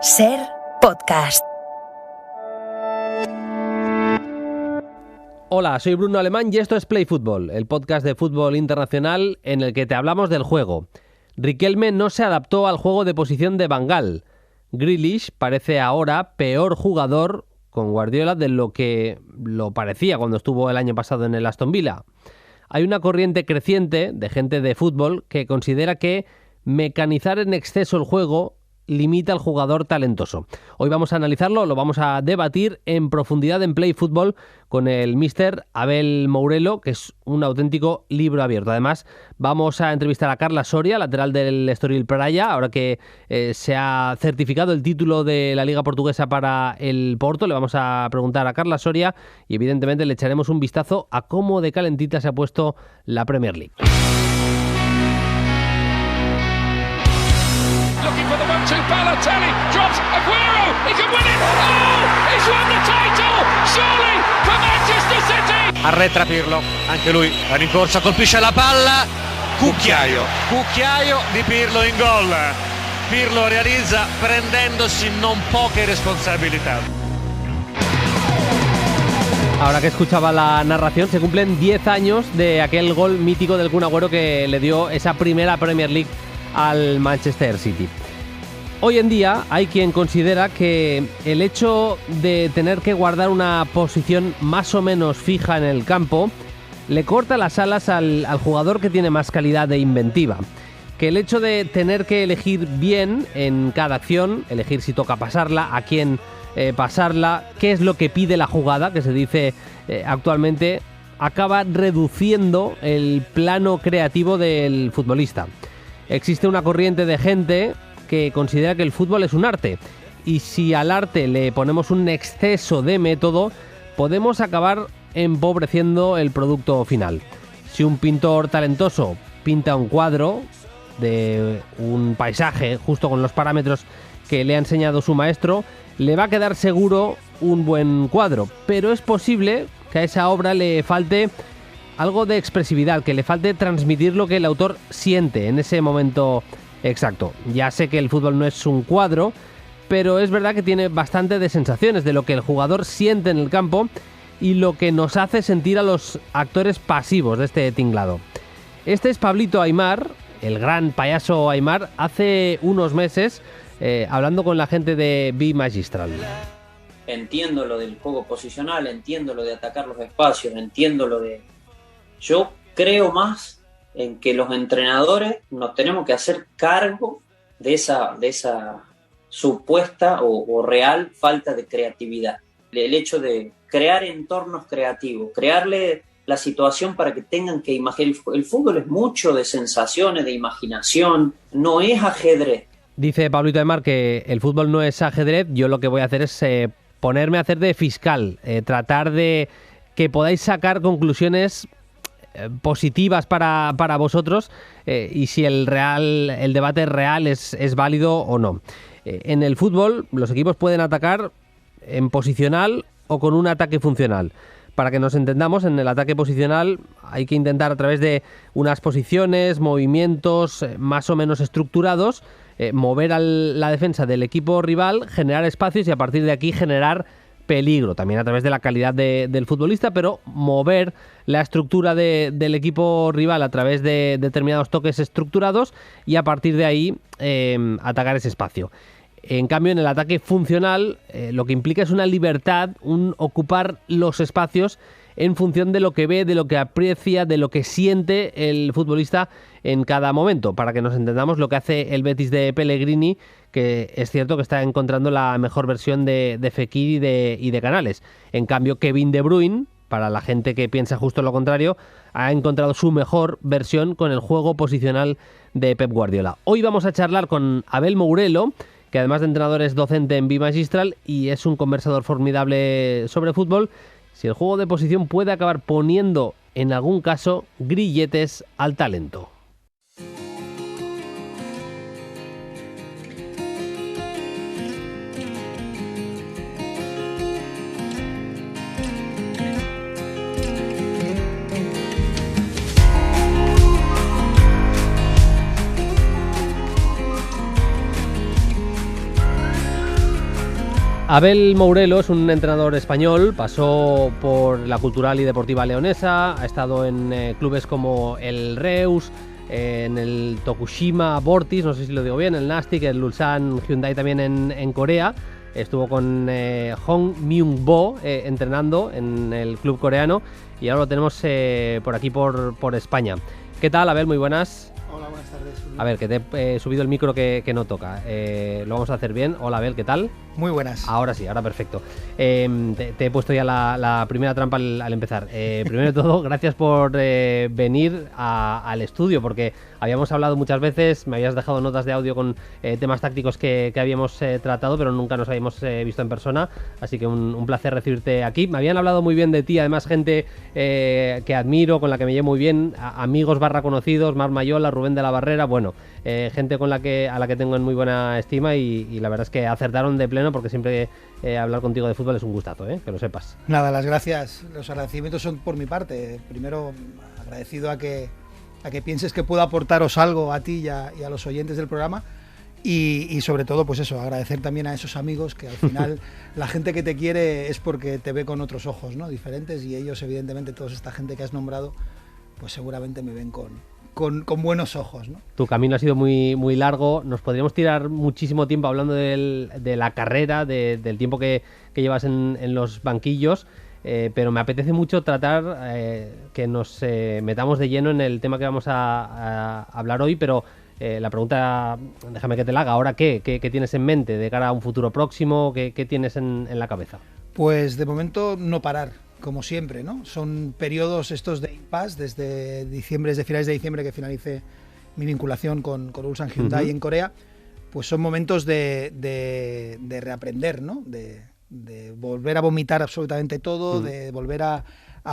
SER Podcast. Hola, soy Bruno Alemán y esto es Play Fútbol, el podcast de fútbol internacional en el que te hablamos del juego. Riquelme no se adaptó al juego de posición de Van Gaal. Grealish parece ahora peor jugador con Guardiola de lo que lo parecía cuando estuvo el año pasado en el Aston Villa. Hay una corriente creciente de gente de fútbol que considera que mecanizar en exceso el juego limita al jugador talentoso. Hoy vamos a analizarlo, lo vamos a debatir en profundidad en Play Fútbol con el míster Abel Mourelo, que es un auténtico libro abierto. Además, vamos a entrevistar a Carla Soria, lateral del Estoril Praia, ahora que se ha certificado el título de la Liga Portuguesa para el Porto. Le vamos a preguntar a Carla Soria y evidentemente le echaremos un vistazo a cómo de calentita se ha puesto la Premier League. Looking for the 1-2, Balotelli drops Aguero, he can win it, oh, he's won the title, surely for Manchester City. Arretra Pirlo, anche lui la rincorsa, colpisce la palla, cucchiaio di Pirlo in gol. Pirlo realizza prendendosi non poche responsabilità. Ahora que escuchaba la narración, se cumplen 10 años de aquel gol mítico del Kun Agüero que le dio esa primera Premier League al Manchester City. Hoy en día hay quien considera que el hecho de tener que guardar una posición más o menos fija en el campo le corta las alas al jugador que tiene más calidad de inventiva. Que el hecho de tener que elegir bien en cada acción, elegir si toca pasarla, a quién pasarla, qué es lo que pide la jugada, que se dice actualmente, acaba reduciendo el plano creativo del futbolista. Existe una corriente de gente que considera que el fútbol es un arte y si al arte le ponemos un exceso de método, podemos acabar empobreciendo el producto final. Si un pintor talentoso pinta un cuadro de un paisaje justo con los parámetros que le ha enseñado su maestro, le va a quedar seguro un buen cuadro, pero es posible que a esa obra le falte algo de expresividad, que le falte transmitir lo que el autor siente en ese momento exacto. Ya sé que el fútbol no es un cuadro, pero es verdad que tiene bastante de sensaciones de lo que el jugador siente en el campo y lo que nos hace sentir a los actores pasivos de este tinglado. Este es Pablito Aimar, el gran payaso Aimar, hace unos meses hablando con la gente de Be Magistral. Entiendo lo del juego posicional, entiendo lo de atacar los espacios, entiendo lo de... Yo creo más en que los entrenadores nos tenemos que hacer cargo de esa supuesta o real falta de creatividad. El hecho de crear entornos creativos, crearle la situación para que tengan que imaginar. El fútbol es mucho de sensaciones, de imaginación, no es ajedrez. Dice Pablito Aimar que el fútbol no es ajedrez. Yo lo que voy a hacer es ponerme a hacer de fiscal, tratar de que podáis sacar conclusiones positivas para vosotros y si el debate real es válido o no. En el fútbol los equipos pueden atacar en posicional o con un ataque funcional. Para que nos entendamos, en el ataque posicional hay que intentar a través de unas posiciones, movimientos más o menos estructurados, mover a la defensa del equipo rival, generar espacios y a partir de aquí generar peligro, también a través de la calidad del futbolista, pero mover la estructura del equipo rival a través de determinados toques estructurados y a partir de ahí atacar ese espacio. En cambio, en el ataque funcional, lo que implica es una libertad, un ocupar los espacios en función de lo que ve, de lo que aprecia, de lo que siente el futbolista en cada momento. Para que nos entendamos, lo que hace el Betis de Pellegrini, que es cierto que está encontrando la mejor versión de Fekir y de Canales. En cambio, Kevin De Bruyne, para la gente que piensa justo lo contrario, ha encontrado su mejor versión con el juego posicional de Pep Guardiola. Hoy vamos a charlar con Abel Mourelo, que además de entrenador es docente en Be Magistral y es un conversador formidable sobre fútbol. Si el juego de posición puede acabar poniendo en algún caso grilletes al talento. Abel Mourelo es un entrenador español, pasó por la Cultural y Deportiva Leonesa, ha estado en clubes como el Reus, en el Tokushima Vortis, no sé si lo digo bien, el Nastic, el Ulsan Hyundai también en Corea. Estuvo con Hong Myung-bo entrenando en el club coreano y ahora lo tenemos por aquí, por España. ¿Qué tal, Abel? Muy buenas. Hola, buenas tardes. A ver, que te he subido el micro que no toca. Lo vamos a hacer bien. Hola, Abel, ¿qué tal? Muy buenas. Ahora sí, ahora perfecto. Te he puesto ya la primera trampa al empezar. Primero de todo, gracias por venir al estudio, porque habíamos hablado muchas veces, me habías dejado notas de audio con temas tácticos que habíamos tratado, pero nunca nos habíamos visto en persona, así que un placer recibirte aquí. Me habían hablado muy bien de ti, además gente que admiro, con la que me llevo muy bien, amigos / conocidos, Marc Mayola, Rubén de la Barrera, bueno, gente a la que tengo en muy buena estima y la verdad es que acertaron de pleno, porque siempre hablar contigo de fútbol es un gustazo, que lo sepas. Nada, las gracias, los agradecimientos son por mi parte. Primero, agradecido a que pienses que puedo aportaros algo a ti y a los oyentes del programa. Y sobre todo, pues eso, agradecer también a esos amigos que al final la gente que te quiere es porque te ve con otros ojos, ¿no? Diferentes, y ellos, evidentemente, toda esta gente que has nombrado, pues seguramente me ven con buenos ojos, ¿no? Tu camino ha sido muy, muy largo. Nos podríamos tirar muchísimo tiempo hablando de la carrera, del tiempo que llevas en los banquillos, pero me apetece mucho tratar que nos metamos de lleno en el tema que vamos a hablar hoy, pero la pregunta, déjame que te la haga. Ahora, ¿qué tienes en mente de cara a un futuro próximo? ¿Qué tienes en la cabeza? Pues de momento no parar, como siempre, ¿no? Son periodos estos de impasse, desde finales de diciembre que finalicé mi vinculación con Ulsan Hyundai en Corea, pues son momentos de reaprender, ¿no? De volver a vomitar absolutamente todo, de volver a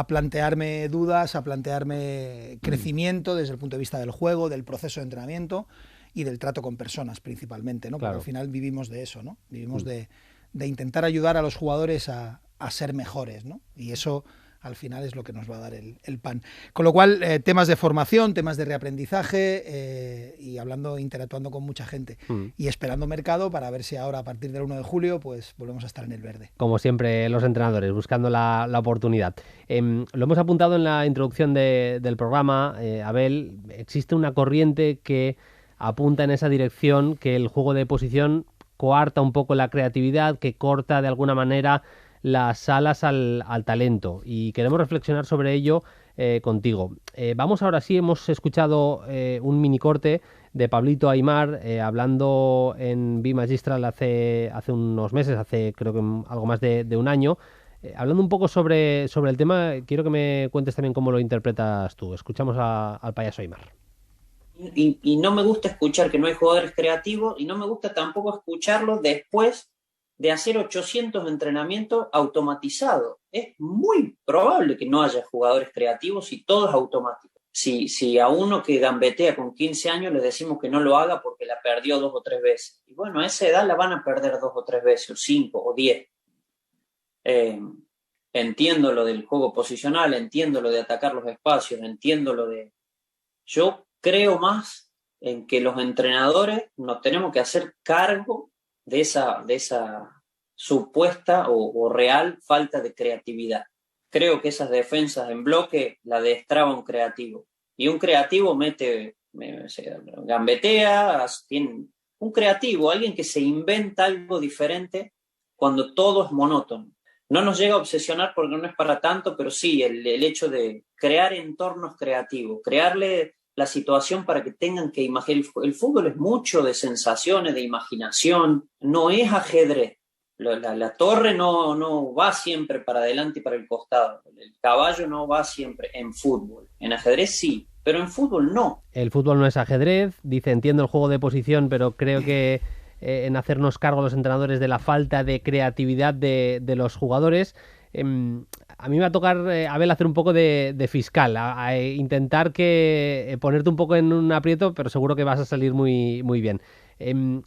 plantearme dudas, a plantearme crecimiento desde el punto de vista del juego, del proceso de entrenamiento y del trato con personas principalmente, ¿no? Claro. Porque al final vivimos de eso, ¿no? Vivimos de intentar ayudar a los jugadores a ser mejores, ¿no? Y eso al final es lo que nos va a dar el pan. Con lo cual, temas de formación, temas de reaprendizaje y interactuando con mucha gente y esperando mercado para ver si ahora, a partir del 1 de julio, pues volvemos a estar en el verde. Como siempre, los entrenadores, buscando la oportunidad. Lo hemos apuntado en la introducción del programa, Abel, existe una corriente que apunta en esa dirección, que el juego de posición coarta un poco la creatividad, que corta de alguna manera las alas al talento, y queremos reflexionar sobre ello contigo. Vamos ahora sí, hemos escuchado un mini corte de Pablito Aimar hablando en B-Magistral hace unos meses, hace creo que algo más de un año, hablando un poco sobre el tema. Quiero que me cuentes también cómo lo interpretas tú. Escuchamos al payaso Aimar. Y no me gusta escuchar que no hay jugadores creativos, y no me gusta tampoco escucharlos después de hacer 800 entrenamientos automatizados. Es muy probable que no haya jugadores creativos y todo es automático. Si a uno que gambetea con 15 años le decimos que no lo haga porque la perdió 2 o 3 veces, y bueno, a esa edad la van a perder 2 o 3 veces, o 5 o 10. Entiendo lo del juego posicional, entiendo lo de atacar los espacios, entiendo lo de... Yo creo más en que los entrenadores nos tenemos que hacer cargo de esa supuesta o real falta de creatividad. Creo que esas defensas en bloque la destraba un creativo. Y un creativo gambetea, un creativo, alguien que se inventa algo diferente cuando todo es monótono. No nos llega a obsesionar porque no es para tanto, pero sí el hecho de crear entornos creativos, crearle la situación para que tengan que imaginar. El fútbol es mucho de sensaciones, de imaginación, no es ajedrez. La torre no va siempre para adelante y para el costado. El caballo no va siempre en fútbol. En ajedrez sí, pero en fútbol no. El fútbol no es ajedrez. Dice, entiendo el juego de posición, pero creo que en hacernos cargo los entrenadores de la falta de creatividad de los jugadores. A mí me va a tocar, Abel, hacer un poco de fiscal, a intentar ponerte un poco en un aprieto, pero seguro que vas a salir muy, muy bien.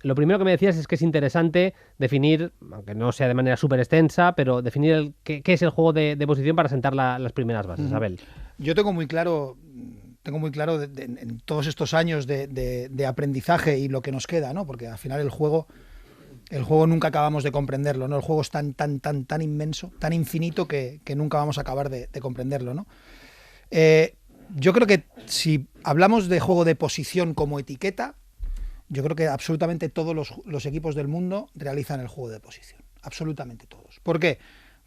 Lo primero que me decías es que es interesante definir, aunque no sea de manera súper extensa, pero definir qué es el juego de posición para sentar las primeras bases, Abel. Yo tengo muy claro en todos estos años de aprendizaje y lo que nos queda, ¿no? Porque al final el juego El juego nunca acabamos de comprenderlo, ¿no? El juego es tan inmenso, tan infinito que nunca vamos a acabar de comprenderlo, ¿no? Yo creo que si hablamos de juego de posición como etiqueta, yo creo que absolutamente todos los equipos del mundo realizan el juego de posición. Absolutamente todos. ¿Por qué?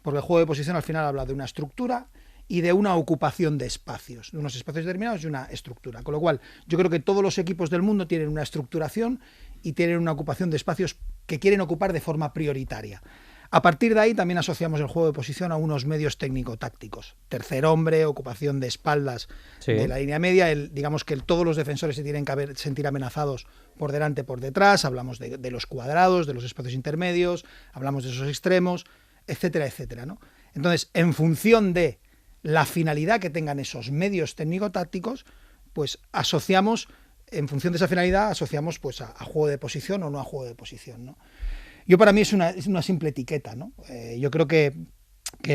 Porque el juego de posición al final habla de una estructura y de una ocupación de espacios, de unos espacios determinados y una estructura. Con lo cual, yo creo que todos los equipos del mundo tienen una estructuración y tienen una ocupación de espacios que quieren ocupar de forma prioritaria. A partir de ahí también asociamos el juego de posición a unos medios técnico-tácticos. Tercer hombre, ocupación de espaldas de la línea media. Digamos que todos los defensores se tienen que sentir amenazados por delante, por detrás. Hablamos de los cuadrados, de los espacios intermedios, hablamos de esos extremos, etcétera, etcétera, ¿no? Entonces, en función de la finalidad que tengan esos medios técnico-tácticos, pues asociamos, en función de esa finalidad, asociamos pues a juego de posición o no a juego de posición, ¿no? Yo para mí es una simple etiqueta, ¿no? Yo creo que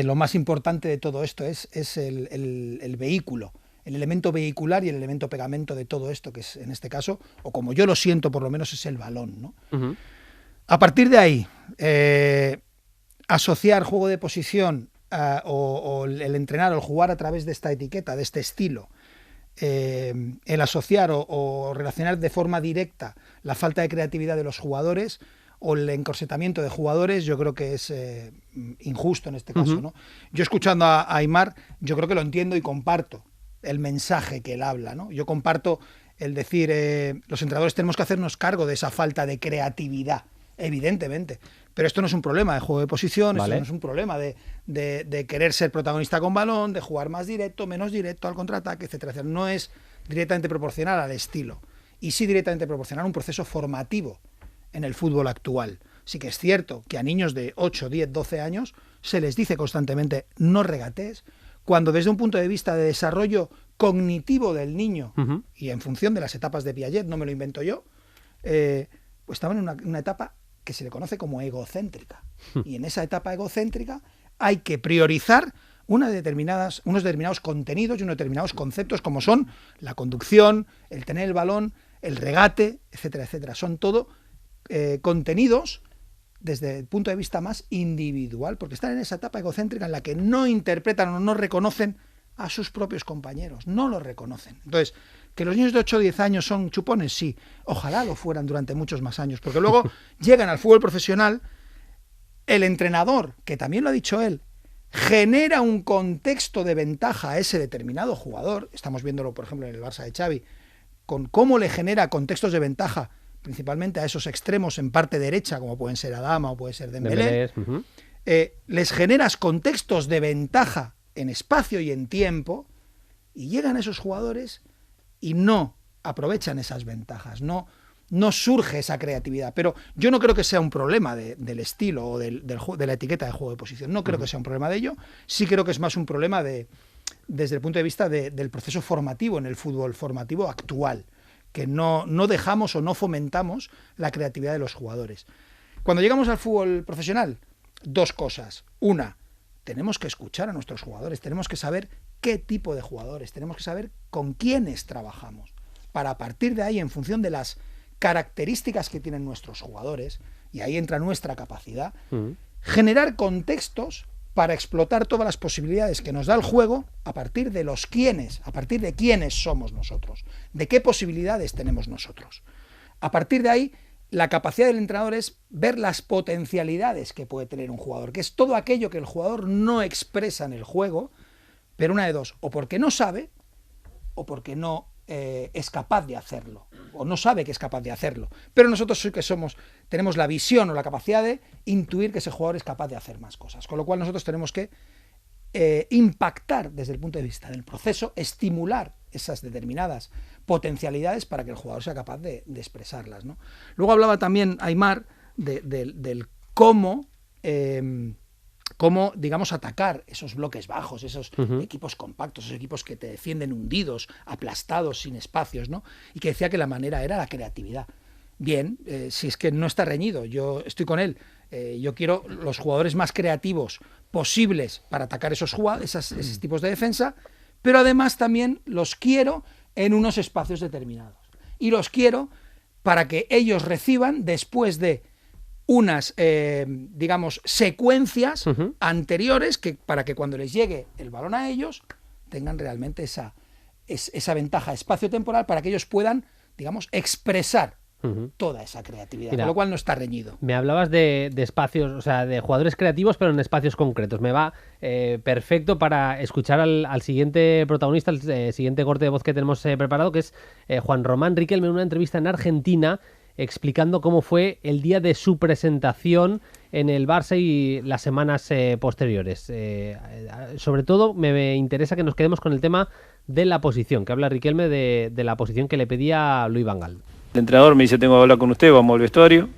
lo más importante de todo esto es el vehículo, el elemento vehicular y el elemento pegamento de todo esto, que es en este caso, o como yo lo siento por lo menos, es el balón, ¿no? Uh-huh. A partir de ahí, asociar juego de posición o el entrenar o el jugar a través de esta etiqueta, de este estilo, el asociar o relacionar de forma directa la falta de creatividad de los jugadores o el encorsetamiento de jugadores, yo creo que es injusto en este caso, ¿no? Yo escuchando a Aimar, yo creo que lo entiendo y comparto el mensaje que él habla, ¿no? Yo comparto el decir, los entrenadores tenemos que hacernos cargo de esa falta de creatividad, evidentemente, pero esto no es un problema de juego de posición, ¿vale? Esto no es un problema de querer ser protagonista con balón, de jugar más directo, menos directo, al contraataque, etcétera, etcétera. No es directamente proporcional al estilo, y sí directamente proporcional a un proceso formativo en el fútbol actual. Sí que es cierto que a niños de 8, 10, 12 años se les dice constantemente no regatees, cuando desde un punto de vista de desarrollo cognitivo del niño, y en función de las etapas de Piaget, no me lo invento yo, pues estaban en una etapa que se le conoce como egocéntrica. Y en esa etapa egocéntrica hay que priorizar unos determinados contenidos y unos determinados conceptos, como son la conducción, el tener el balón, el regate, etcétera, etcétera. Son todo contenidos desde el punto de vista más individual, porque están en esa etapa egocéntrica en la que no interpretan o no reconocen a sus propios compañeros, no los reconocen. Entonces, ¿que los niños de 8 o 10 años son chupones? Sí, ojalá lo fueran durante muchos más años, porque luego llegan al fútbol profesional, el entrenador, que también lo ha dicho él, genera un contexto de ventaja a ese determinado jugador, estamos viéndolo por ejemplo en el Barça de Xavi, con cómo le genera contextos de ventaja principalmente a esos extremos en parte derecha, como pueden ser Adama o puede ser Dembélé, les generas contextos de ventaja en espacio y en tiempo, y llegan esos jugadores y no aprovechan esas ventajas, no surge esa creatividad. Pero yo no creo que sea un problema del estilo o de la etiqueta de juego de posición, no creo que sea un problema de ello, sí creo que es más un problema desde el punto de vista del proceso formativo en el fútbol formativo actual, que no dejamos o no fomentamos la creatividad de los jugadores. Cuando llegamos al fútbol profesional, dos cosas. Una, tenemos que escuchar a nuestros jugadores, tenemos que saber qué tipo de jugadores, tenemos que saber con quiénes trabajamos, para a partir de ahí, en función de las características que tienen nuestros jugadores, y ahí entra nuestra capacidad, generar contextos para explotar todas las posibilidades que nos da el juego a partir de los quiénes, a partir de quiénes somos nosotros, de qué posibilidades tenemos nosotros. A partir de ahí, la capacidad del entrenador es ver las potencialidades que puede tener un jugador, que es todo aquello que el jugador no expresa en el juego, pero una de dos, o porque no sabe, o porque no es capaz de hacerlo, o no sabe que es capaz de hacerlo. Pero nosotros sí que tenemos la visión o la capacidad de intuir que ese jugador es capaz de hacer más cosas. Con lo cual nosotros tenemos que impactar desde el punto de vista del proceso, estimular esas determinadas potencialidades para que el jugador sea capaz de expresarlas, ¿no? Luego hablaba también Aimar del cómo, digamos, atacar esos bloques bajos, esos equipos compactos, esos equipos que te defienden hundidos, aplastados, sin espacios, ¿no? Y que decía que la manera era la creatividad. Bien, si es que no está reñido, yo estoy con él. Yo quiero los jugadores más creativos posibles para atacar esos tipos de defensa, pero además también los quiero en unos espacios determinados. Y los quiero para que ellos reciban, después de unas, digamos, secuencias anteriores para que cuando les llegue el balón a ellos tengan realmente esa ventaja espacio-temporal para que ellos puedan, digamos, expresar toda esa creatividad, Mira, con lo cual no está reñido. Me hablabas de espacios, o sea, de jugadores creativos, pero en espacios concretos. Me va perfecto para escuchar al siguiente protagonista, el siguiente corte de voz que tenemos preparado, que es Juan Román Riquelme, en una entrevista en Argentina, explicando cómo fue el día de su presentación en el Barça y las semanas posteriores. Sobre todo me interesa que nos quedemos con el tema de la posición, que habla Riquelme de la posición que le pedía Louis van Gaal. El entrenador me dice, tengo que hablar con usted, vamos al vestuario.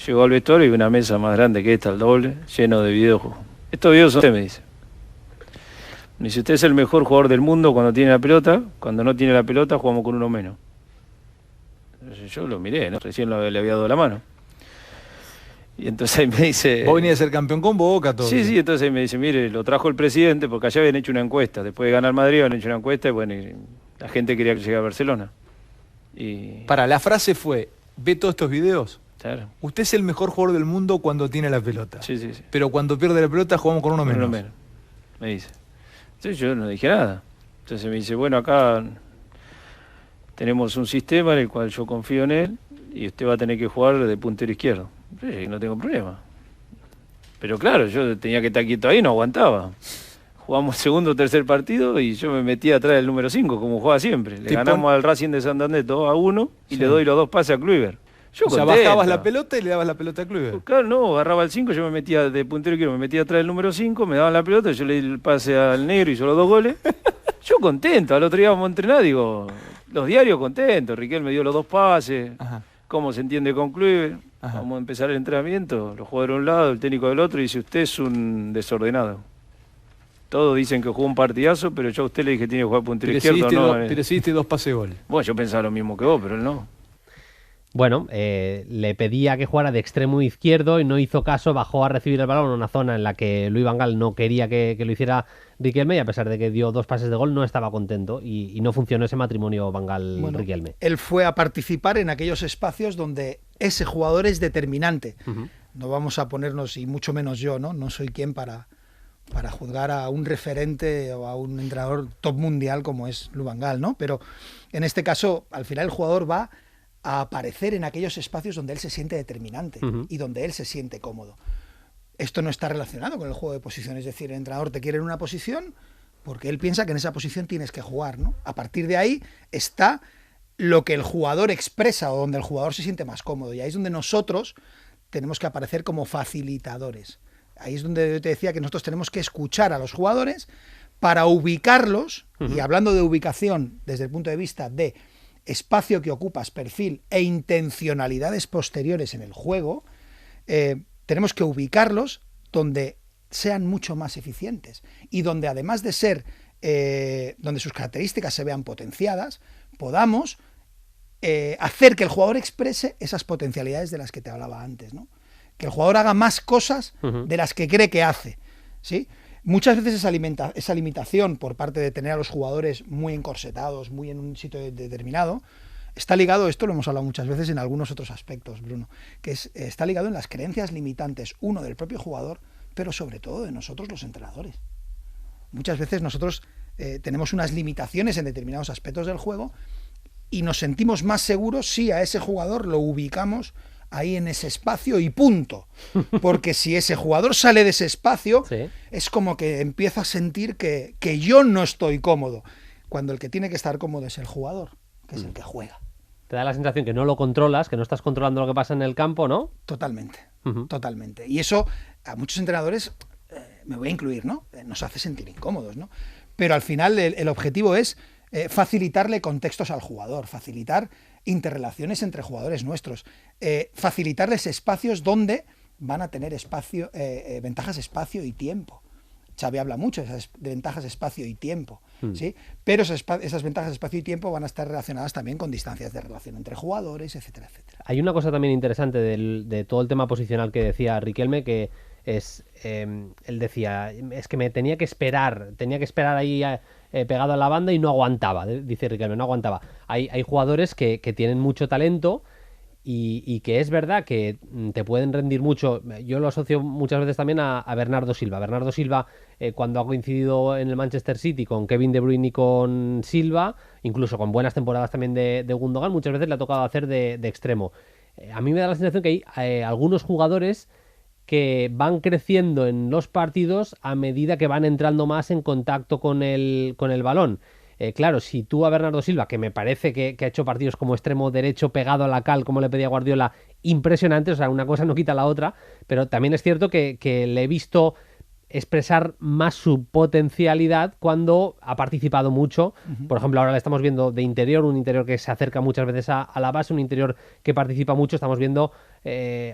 Llegó al vestuario y una mesa más grande que esta, el doble, lleno de videojuegos. Estos videos son usted, me dice. Me dice, usted es el mejor jugador del mundo cuando tiene la pelota, cuando no tiene la pelota jugamos con uno menos. Entonces, yo lo miré, ¿no? Recién le había dado la mano. Y entonces ahí me dice... Vos venís a ser campeón con Boca, todo. Sí, entonces ahí me dice, mire, lo trajo el presidente, porque allá habían hecho una encuesta. Después de ganar Madrid habían hecho una encuesta y bueno, y la gente quería que llegara a Barcelona. Y... La frase fue, ve todos estos videos. Claro. Usted es el mejor jugador del mundo cuando tiene la pelota. Sí. Pero cuando pierde la pelota jugamos con uno menos. Me dice. Entonces yo no dije nada. Entonces me dice, bueno, acá tenemos un sistema en el cual yo confío en él y usted va a tener que jugar de puntero izquierdo. Sí, no tengo problema. Pero claro, yo tenía que estar quieto ahí, no aguantaba. Jugamos segundo o tercer partido y yo me metí atrás del número 5, como jugaba siempre. Le ganamos al Racing de Santander 2-1 y le doy los 2 pases a Kluivert. Yo o sea, bajabas la pelota y le dabas la pelota a Kluivert. Claro, no, agarraba el 5, yo me metía de puntero izquierdo, me metía atrás del número 5, me daban la pelota, yo le di el pase al negro y hizo los 2 goles. Yo contento, al otro día vamos a entrenar, digo, los diarios contentos, Riquelme me dio los 2 pases, cómo se entiende con Kluivert, vamos a empezar el entrenamiento, los jugadores de un lado, el técnico del otro, y dice, usted es un desordenado. Todos dicen que jugó un partidazo, pero yo a usted le dije que tiene que jugar puntero izquierdo. Pero sí diste 2 pases gol. Bueno, yo pensaba lo mismo que vos, pero él no. Bueno, le pedía que jugara de extremo izquierdo y no hizo caso, bajó a recibir el balón en una zona en la que Louis van Gaal no quería que lo hiciera Riquelme y a pesar de que dio 2 pases de gol no estaba contento y no funcionó ese matrimonio van Gaal-Riquelme. Él fue a participar en aquellos espacios donde ese jugador es determinante. No vamos a ponernos, y mucho menos yo, no soy quien para juzgar a un referente o a un entrenador top mundial como es Louis van Gaal, ¿no? Pero en este caso, al final el jugador va a aparecer en aquellos espacios donde él se siente determinante y donde él se siente cómodo. Esto no está relacionado con el juego de posiciones, es decir, el entrenador te quiere en una posición porque él piensa que en esa posición tienes que jugar, ¿no? A partir de ahí está lo que el jugador expresa o donde el jugador se siente más cómodo y ahí es donde nosotros tenemos que aparecer como facilitadores. Ahí es donde yo te decía que nosotros tenemos que escuchar a los jugadores para ubicarlos, y hablando de ubicación desde el punto de vista de espacio que ocupas, perfil e intencionalidades posteriores en el juego, tenemos que ubicarlos donde sean mucho más eficientes y donde además de ser, donde sus características se vean potenciadas, podamos hacer que el jugador exprese esas potencialidades de las que te hablaba antes, ¿no? Que el jugador haga más cosas de las que cree que hace, ¿sí? Muchas veces esa limitación por parte de tener a los jugadores muy encorsetados, muy en un sitio determinado, está ligado, esto lo hemos hablado muchas veces en algunos otros aspectos, Bruno, que está ligado en las creencias limitantes, uno del propio jugador, pero sobre todo de nosotros los entrenadores. Muchas veces nosotros tenemos unas limitaciones en determinados aspectos del juego y nos sentimos más seguros si a ese jugador lo ubicamos ahí en ese espacio y punto. Porque si ese jugador sale de ese espacio, es como que empiezo a sentir que yo no estoy cómodo. Cuando el que tiene que estar cómodo es el jugador, que es el que juega. Te da la sensación que no lo controlas, que no estás controlando lo que pasa en el campo, ¿no? Totalmente, totalmente. Y eso a muchos entrenadores, me voy a incluir, ¿no? Nos hace sentir incómodos, ¿no? Pero al final el objetivo es facilitarle contextos al jugador, facilitar interrelaciones entre jugadores nuestros, facilitarles espacios donde van a tener ventajas espacio y tiempo. Xavi habla mucho de ventajas espacio y tiempo, ¿sí? Pero esas ventajas espacio y tiempo van a estar relacionadas también con distancias de relación entre jugadores, etcétera, etcétera. Hay una cosa también interesante de todo el tema posicional que decía Riquelme, que es, él decía, es que me tenía que esperar ahí pegado a la banda y no aguantaba, dice Riquelme, no aguantaba. Hay jugadores que tienen mucho talento y que es verdad que te pueden rendir mucho. Yo lo asocio muchas veces también a Bernardo Silva. Bernardo Silva, cuando ha coincidido en el Manchester City con Kevin De Bruyne y con Silva, incluso con buenas temporadas también de Gundogan, muchas veces le ha tocado hacer de extremo. A mí me da la sensación que hay algunos jugadores que van creciendo en los partidos a medida que van entrando más en contacto con el balón. Claro, si tú a Bernardo Silva, que me parece que ha hecho partidos como extremo derecho pegado a la cal, como le pedía Guardiola, impresionante, o sea, una cosa no quita la otra, pero también es cierto que le he visto expresar más su potencialidad cuando ha participado mucho. Por ejemplo, ahora le estamos viendo de interior, un interior que se acerca muchas veces a la base, un interior que participa mucho. Estamos viendo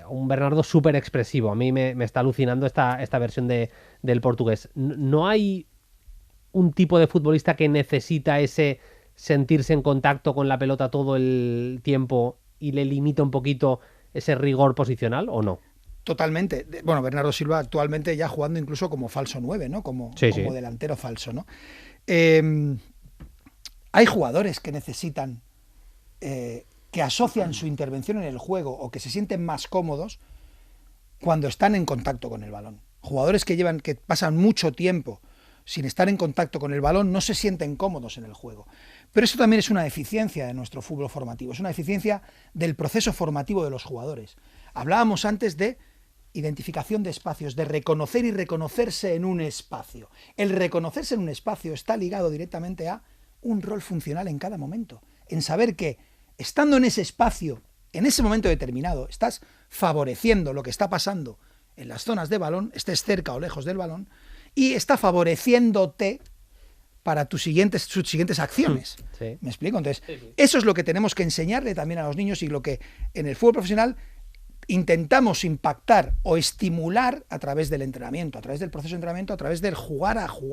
un Bernardo súper expresivo. A mí me está alucinando esta versión del portugués. No hay un tipo de futbolista que necesita ese sentirse en contacto con la pelota todo el tiempo y le limita un poquito ese rigor posicional, ¿o no? Totalmente. Bueno, Bernardo Silva actualmente ya jugando incluso como falso 9, ¿no? Como delantero falso, ¿no? Hay jugadores que necesitan, que asocian su intervención en el juego o que se sienten más cómodos cuando están en contacto con el balón. Jugadores que pasan mucho tiempo sin estar en contacto con el balón no se sienten cómodos en el juego. Pero eso también es una deficiencia de nuestro fútbol formativo, es una deficiencia del proceso formativo de los jugadores. Hablábamos antes de identificación de espacios, de reconocer y reconocerse en un espacio. El reconocerse en un espacio está ligado directamente a un rol funcional en cada momento, en saber que estando en ese espacio, en ese momento determinado, estás favoreciendo lo que está pasando en las zonas de balón, estés cerca o lejos del balón, y está favoreciéndote para sus siguientes acciones. Sí. ¿Me explico? Entonces, eso es lo que tenemos que enseñarle también a los niños y lo que en el fútbol profesional intentamos impactar o estimular a través del entrenamiento, a través del proceso de entrenamiento, a través del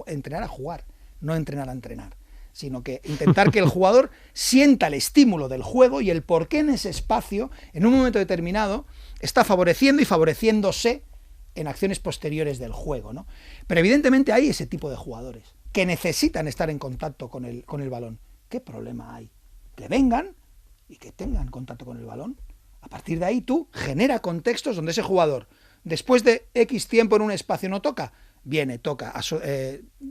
entrenar a jugar, no entrenar a entrenar, sino que intentar que el jugador sienta el estímulo del juego y el por qué en ese espacio, en un momento determinado, está favoreciendo y favoreciéndose en acciones posteriores del juego, ¿no? Pero evidentemente hay ese tipo de jugadores que necesitan estar en contacto con el balón. ¿Qué problema hay? Que vengan y que tengan contacto con el balón. A partir de ahí tú genera contextos donde ese jugador, después de X tiempo en un espacio no toca, viene, toca,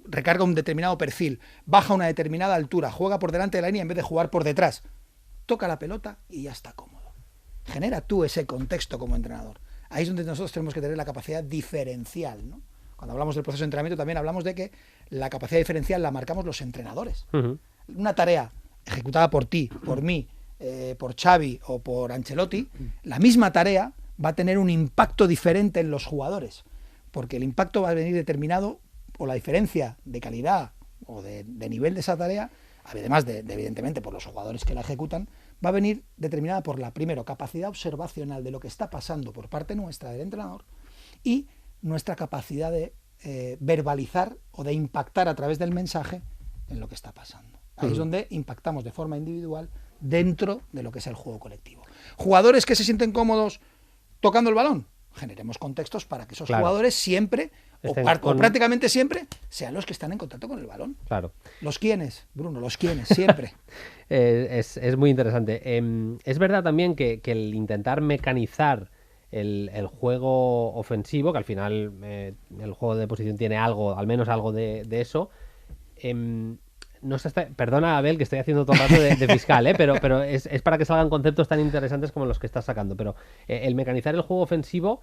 recarga un determinado perfil, baja a una determinada altura, juega por delante de la línea en vez de jugar por detrás, toca la pelota y ya está cómodo. Genera tú ese contexto como entrenador. Ahí es donde nosotros tenemos que tener la capacidad diferencial, ¿no? Cuando hablamos del proceso de entrenamiento también hablamos de que la capacidad diferencial la marcamos los entrenadores. Una tarea ejecutada por ti, por mí, por Xavi o por Ancelotti, la misma tarea va a tener un impacto diferente en los jugadores, porque el impacto va a venir determinado por la diferencia de calidad o de nivel de esa tarea, además de evidentemente por los jugadores que la ejecutan, va a venir determinada por la, primero, capacidad observacional de lo que está pasando por parte nuestra del entrenador y nuestra capacidad de verbalizar o de impactar a través del mensaje en lo que está pasando. Ahí es donde impactamos de forma individual dentro de lo que es el juego colectivo. Jugadores que se sienten cómodos tocando el balón, generemos contextos para que esos jugadores siempre o prácticamente siempre sean los que están en contacto con el balón. Claro. ¿Los quiénes, Bruno? Los quiénes, siempre. Es muy interesante. Es verdad también que el intentar mecanizar el juego ofensivo, que al final el juego de posición tiene algo, al menos algo de eso. No se está, perdona, Abel, que estoy haciendo todo el rato de fiscal, pero es para que salgan conceptos tan interesantes como los que estás sacando. Pero el mecanizar el juego ofensivo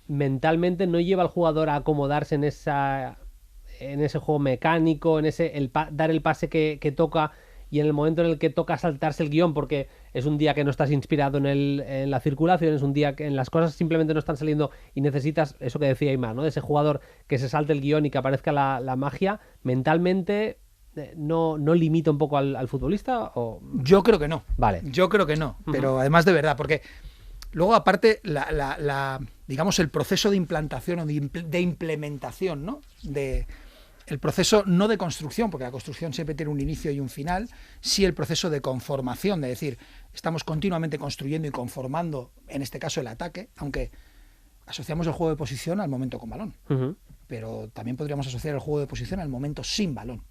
mentalmente no lleva al jugador a acomodarse en ese juego mecánico, en ese dar el pase que toca, y en el momento en el que toca saltarse el guión porque es un día que no estás inspirado en la circulación, es un día que en las cosas simplemente no están saliendo y necesitas eso que decía Aimar, ¿no? De ese jugador que se salte el guión y que aparezca la magia. Mentalmente no limita un poco al futbolista, ¿o? Yo creo que no. Vale. Yo creo que no, pero además de verdad, porque luego aparte digamos el proceso de implantación o de implementación, ¿no? El proceso no de construcción, porque la construcción siempre tiene un inicio y un final, sí el proceso de conformación, de decir, estamos continuamente construyendo y conformando, en este caso el ataque, aunque asociamos el juego de posición al momento con balón, pero también podríamos asociar el juego de posición al momento sin balón,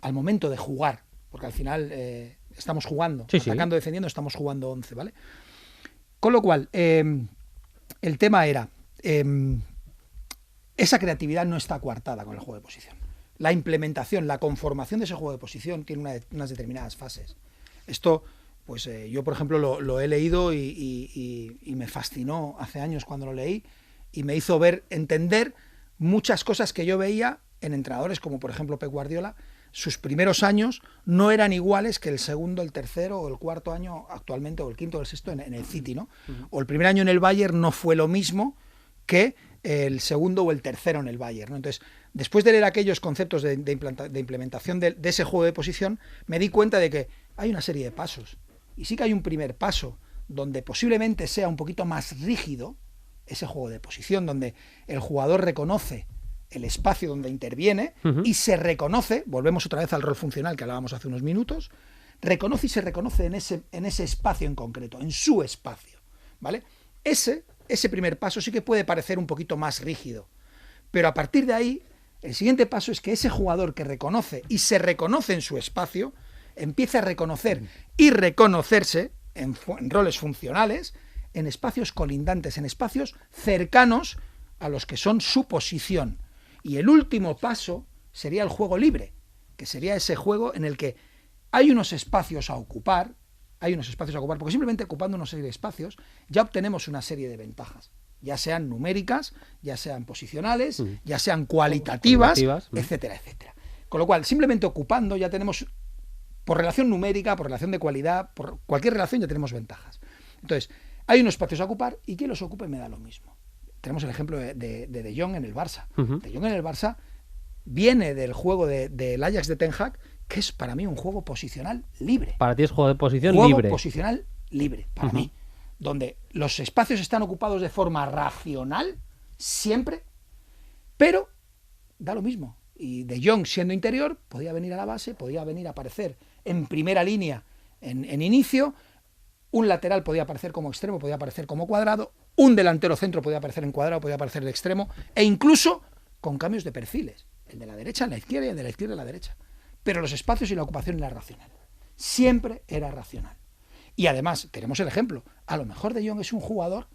al momento de jugar, porque al final estamos jugando, atacando, defendiendo, estamos jugando 11, ¿vale? Con lo cual, el tema era, esa creatividad no está coartada con el juego de posición. La implementación, la conformación de ese juego de posición tiene unas determinadas fases. Esto, pues yo, por ejemplo, lo he leído y me fascinó hace años cuando lo leí y me hizo entender muchas cosas que yo veía en entrenadores como, por ejemplo, Pep Guardiola. Sus primeros años no eran iguales que el segundo, el tercero o el cuarto año actualmente, o el quinto o el sexto en el City, ¿no? O el primer año en el Bayern no fue lo mismo que el segundo o el tercero en el Bayern, ¿no? Entonces, después de leer aquellos conceptos de implementación de ese juego de posición, me di cuenta de que hay una serie de pasos. Y sí que hay un primer paso donde posiblemente sea un poquito más rígido ese juego de posición, donde el jugador reconoce el espacio donde interviene y se reconoce, volvemos otra vez al rol funcional que hablábamos hace unos minutos, reconoce y se reconoce en ese espacio en concreto, en su espacio, ¿vale? Ese primer paso sí que puede parecer un poquito más rígido, pero a partir de ahí, el siguiente paso es que ese jugador que reconoce y se reconoce en su espacio, empieza a reconocer y reconocerse en roles funcionales, en espacios colindantes, en espacios cercanos a los que son su posición. Y el último paso sería el juego libre, que sería ese juego en el que hay unos espacios a ocupar, porque simplemente ocupando una serie de espacios ya obtenemos una serie de ventajas, ya sean numéricas, ya sean posicionales, ya sean cualitativas, etcétera, etcétera. Con lo cual, simplemente ocupando ya tenemos, por relación numérica, por relación de cualidad, por cualquier relación ya tenemos ventajas. Entonces, hay unos espacios a ocupar y quien los ocupe me da lo mismo. Tenemos el ejemplo de Jong en el Barça. De Jong en el Barça viene del juego del Ajax de Ten Hag, que es para mí un juego posicional libre. Para ti es juego de posición libre. Juego posicional libre, para mí. Donde los espacios están ocupados de forma racional, siempre, pero da lo mismo. Y De Jong, siendo interior, podía venir a la base, podía venir a aparecer en primera línea en inicio, un lateral podía aparecer como extremo, podía aparecer como cuadrado, un delantero centro podía aparecer en cuadrado, podía aparecer de extremo, e incluso con cambios de perfiles, el de la derecha en la izquierda y el de la izquierda en la derecha. Pero los espacios y la ocupación era racional. Siempre era racional. Y además, tenemos el ejemplo, a lo mejor De Jong es un jugador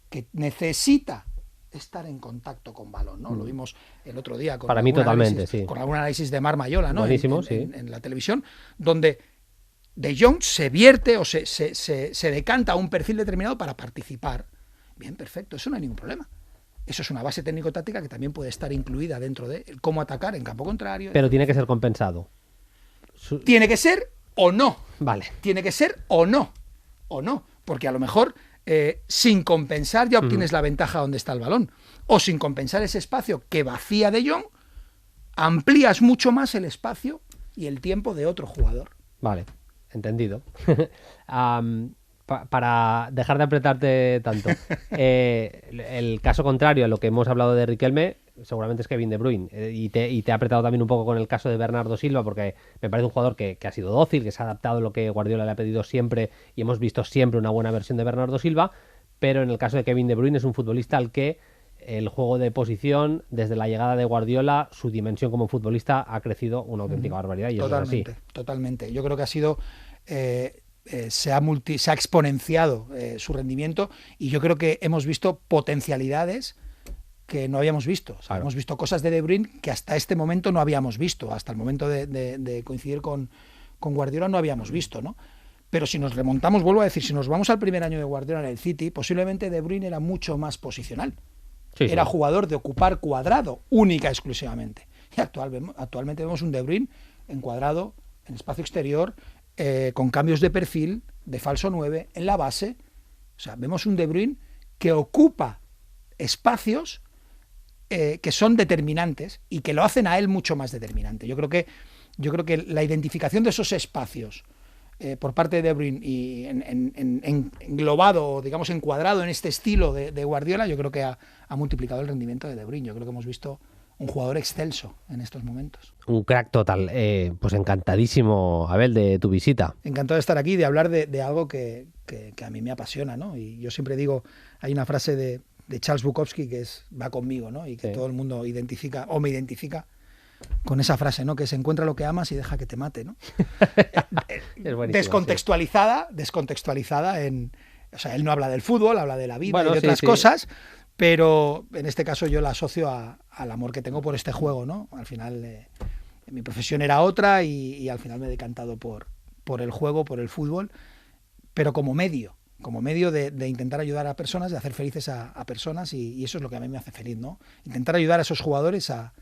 que necesita estar en contacto con balón, ¿no? Lo vimos el otro día con, para mí totalmente, sí, con algún análisis de Mar Mayola, ¿no? Buenísimo, en la televisión, donde De Jong se vierte o se decanta a un perfil determinado para participar. Bien, perfecto, eso no hay ningún problema. Eso es una base técnico-táctica que también puede estar incluida dentro de cómo atacar en campo contrario. Pero tiene que ser compensado. Tiene que ser o no. Vale. Tiene que ser o no. O no. Porque a lo mejor sin compensar ya obtienes la ventaja donde está el balón. O sin compensar ese espacio que vacía De Jong, amplías mucho más el espacio y el tiempo de otro jugador. Vale, entendido. Para dejar de apretarte tanto, el caso contrario a lo que hemos hablado de Riquelme seguramente es Kevin De Bruyne, y te ha apretado también un poco con el caso de Bernardo Silva, porque me parece un jugador que ha sido dócil, que se ha adaptado a lo que Guardiola le ha pedido siempre y hemos visto siempre una buena versión de Bernardo Silva, pero en el caso de Kevin De Bruyne es un futbolista al que el juego de posición, desde la llegada de Guardiola, su dimensión como futbolista ha crecido una auténtica barbaridad. Y totalmente, eso es así. Totalmente. Yo creo que ha sido... se ha exponenciado su rendimiento y yo creo que hemos visto potencialidades que no habíamos visto. O sea, claro. Hemos visto cosas de De Bruyne que hasta este momento no habíamos visto, hasta el momento de coincidir con Guardiola no habíamos visto, ¿no? Pero si nos remontamos, vuelvo a decir, si nos vamos al primer año de Guardiola en el City, posiblemente De Bruyne era mucho más posicional. Sí, era jugador de ocupar cuadrado, única exclusivamente. Y actualmente vemos un De Bruyne en cuadrado, en espacio exterior, con cambios de perfil, de falso 9, en la base. O sea, vemos un De Bruyne que ocupa espacios que son determinantes y que lo hacen a él mucho más determinante. Yo creo que la identificación de esos espacios por parte de De Bruyne y englobado, digamos, encuadrado en este estilo de Guardiola, yo creo que ha multiplicado el rendimiento de De Bruyne. Yo creo que hemos visto un jugador excelso en estos momentos. Un crack total. Pues encantadísimo, Abel, de tu visita. Encantado de estar aquí, de hablar de algo que a mí me apasiona, ¿no? Y yo siempre digo, hay una frase de Charles Bukowski que va conmigo, ¿no? Y que todo el mundo identifica, o me identifica, con esa frase, ¿no? Que se encuentra lo que amas y deja que te mate, ¿no? Es buenísimo, descontextualizada en... O sea, él no habla del fútbol, habla de la vida Bueno, y de sí, otras sí. cosas, pero en este caso yo la asocio al amor que tengo por este juego, ¿no? Al final mi profesión era otra y al final me he decantado por el juego, por el fútbol, pero como medio de intentar ayudar a personas, de hacer felices a personas y eso es lo que a mí me hace feliz, ¿no? Intentar ayudar a esos jugadores a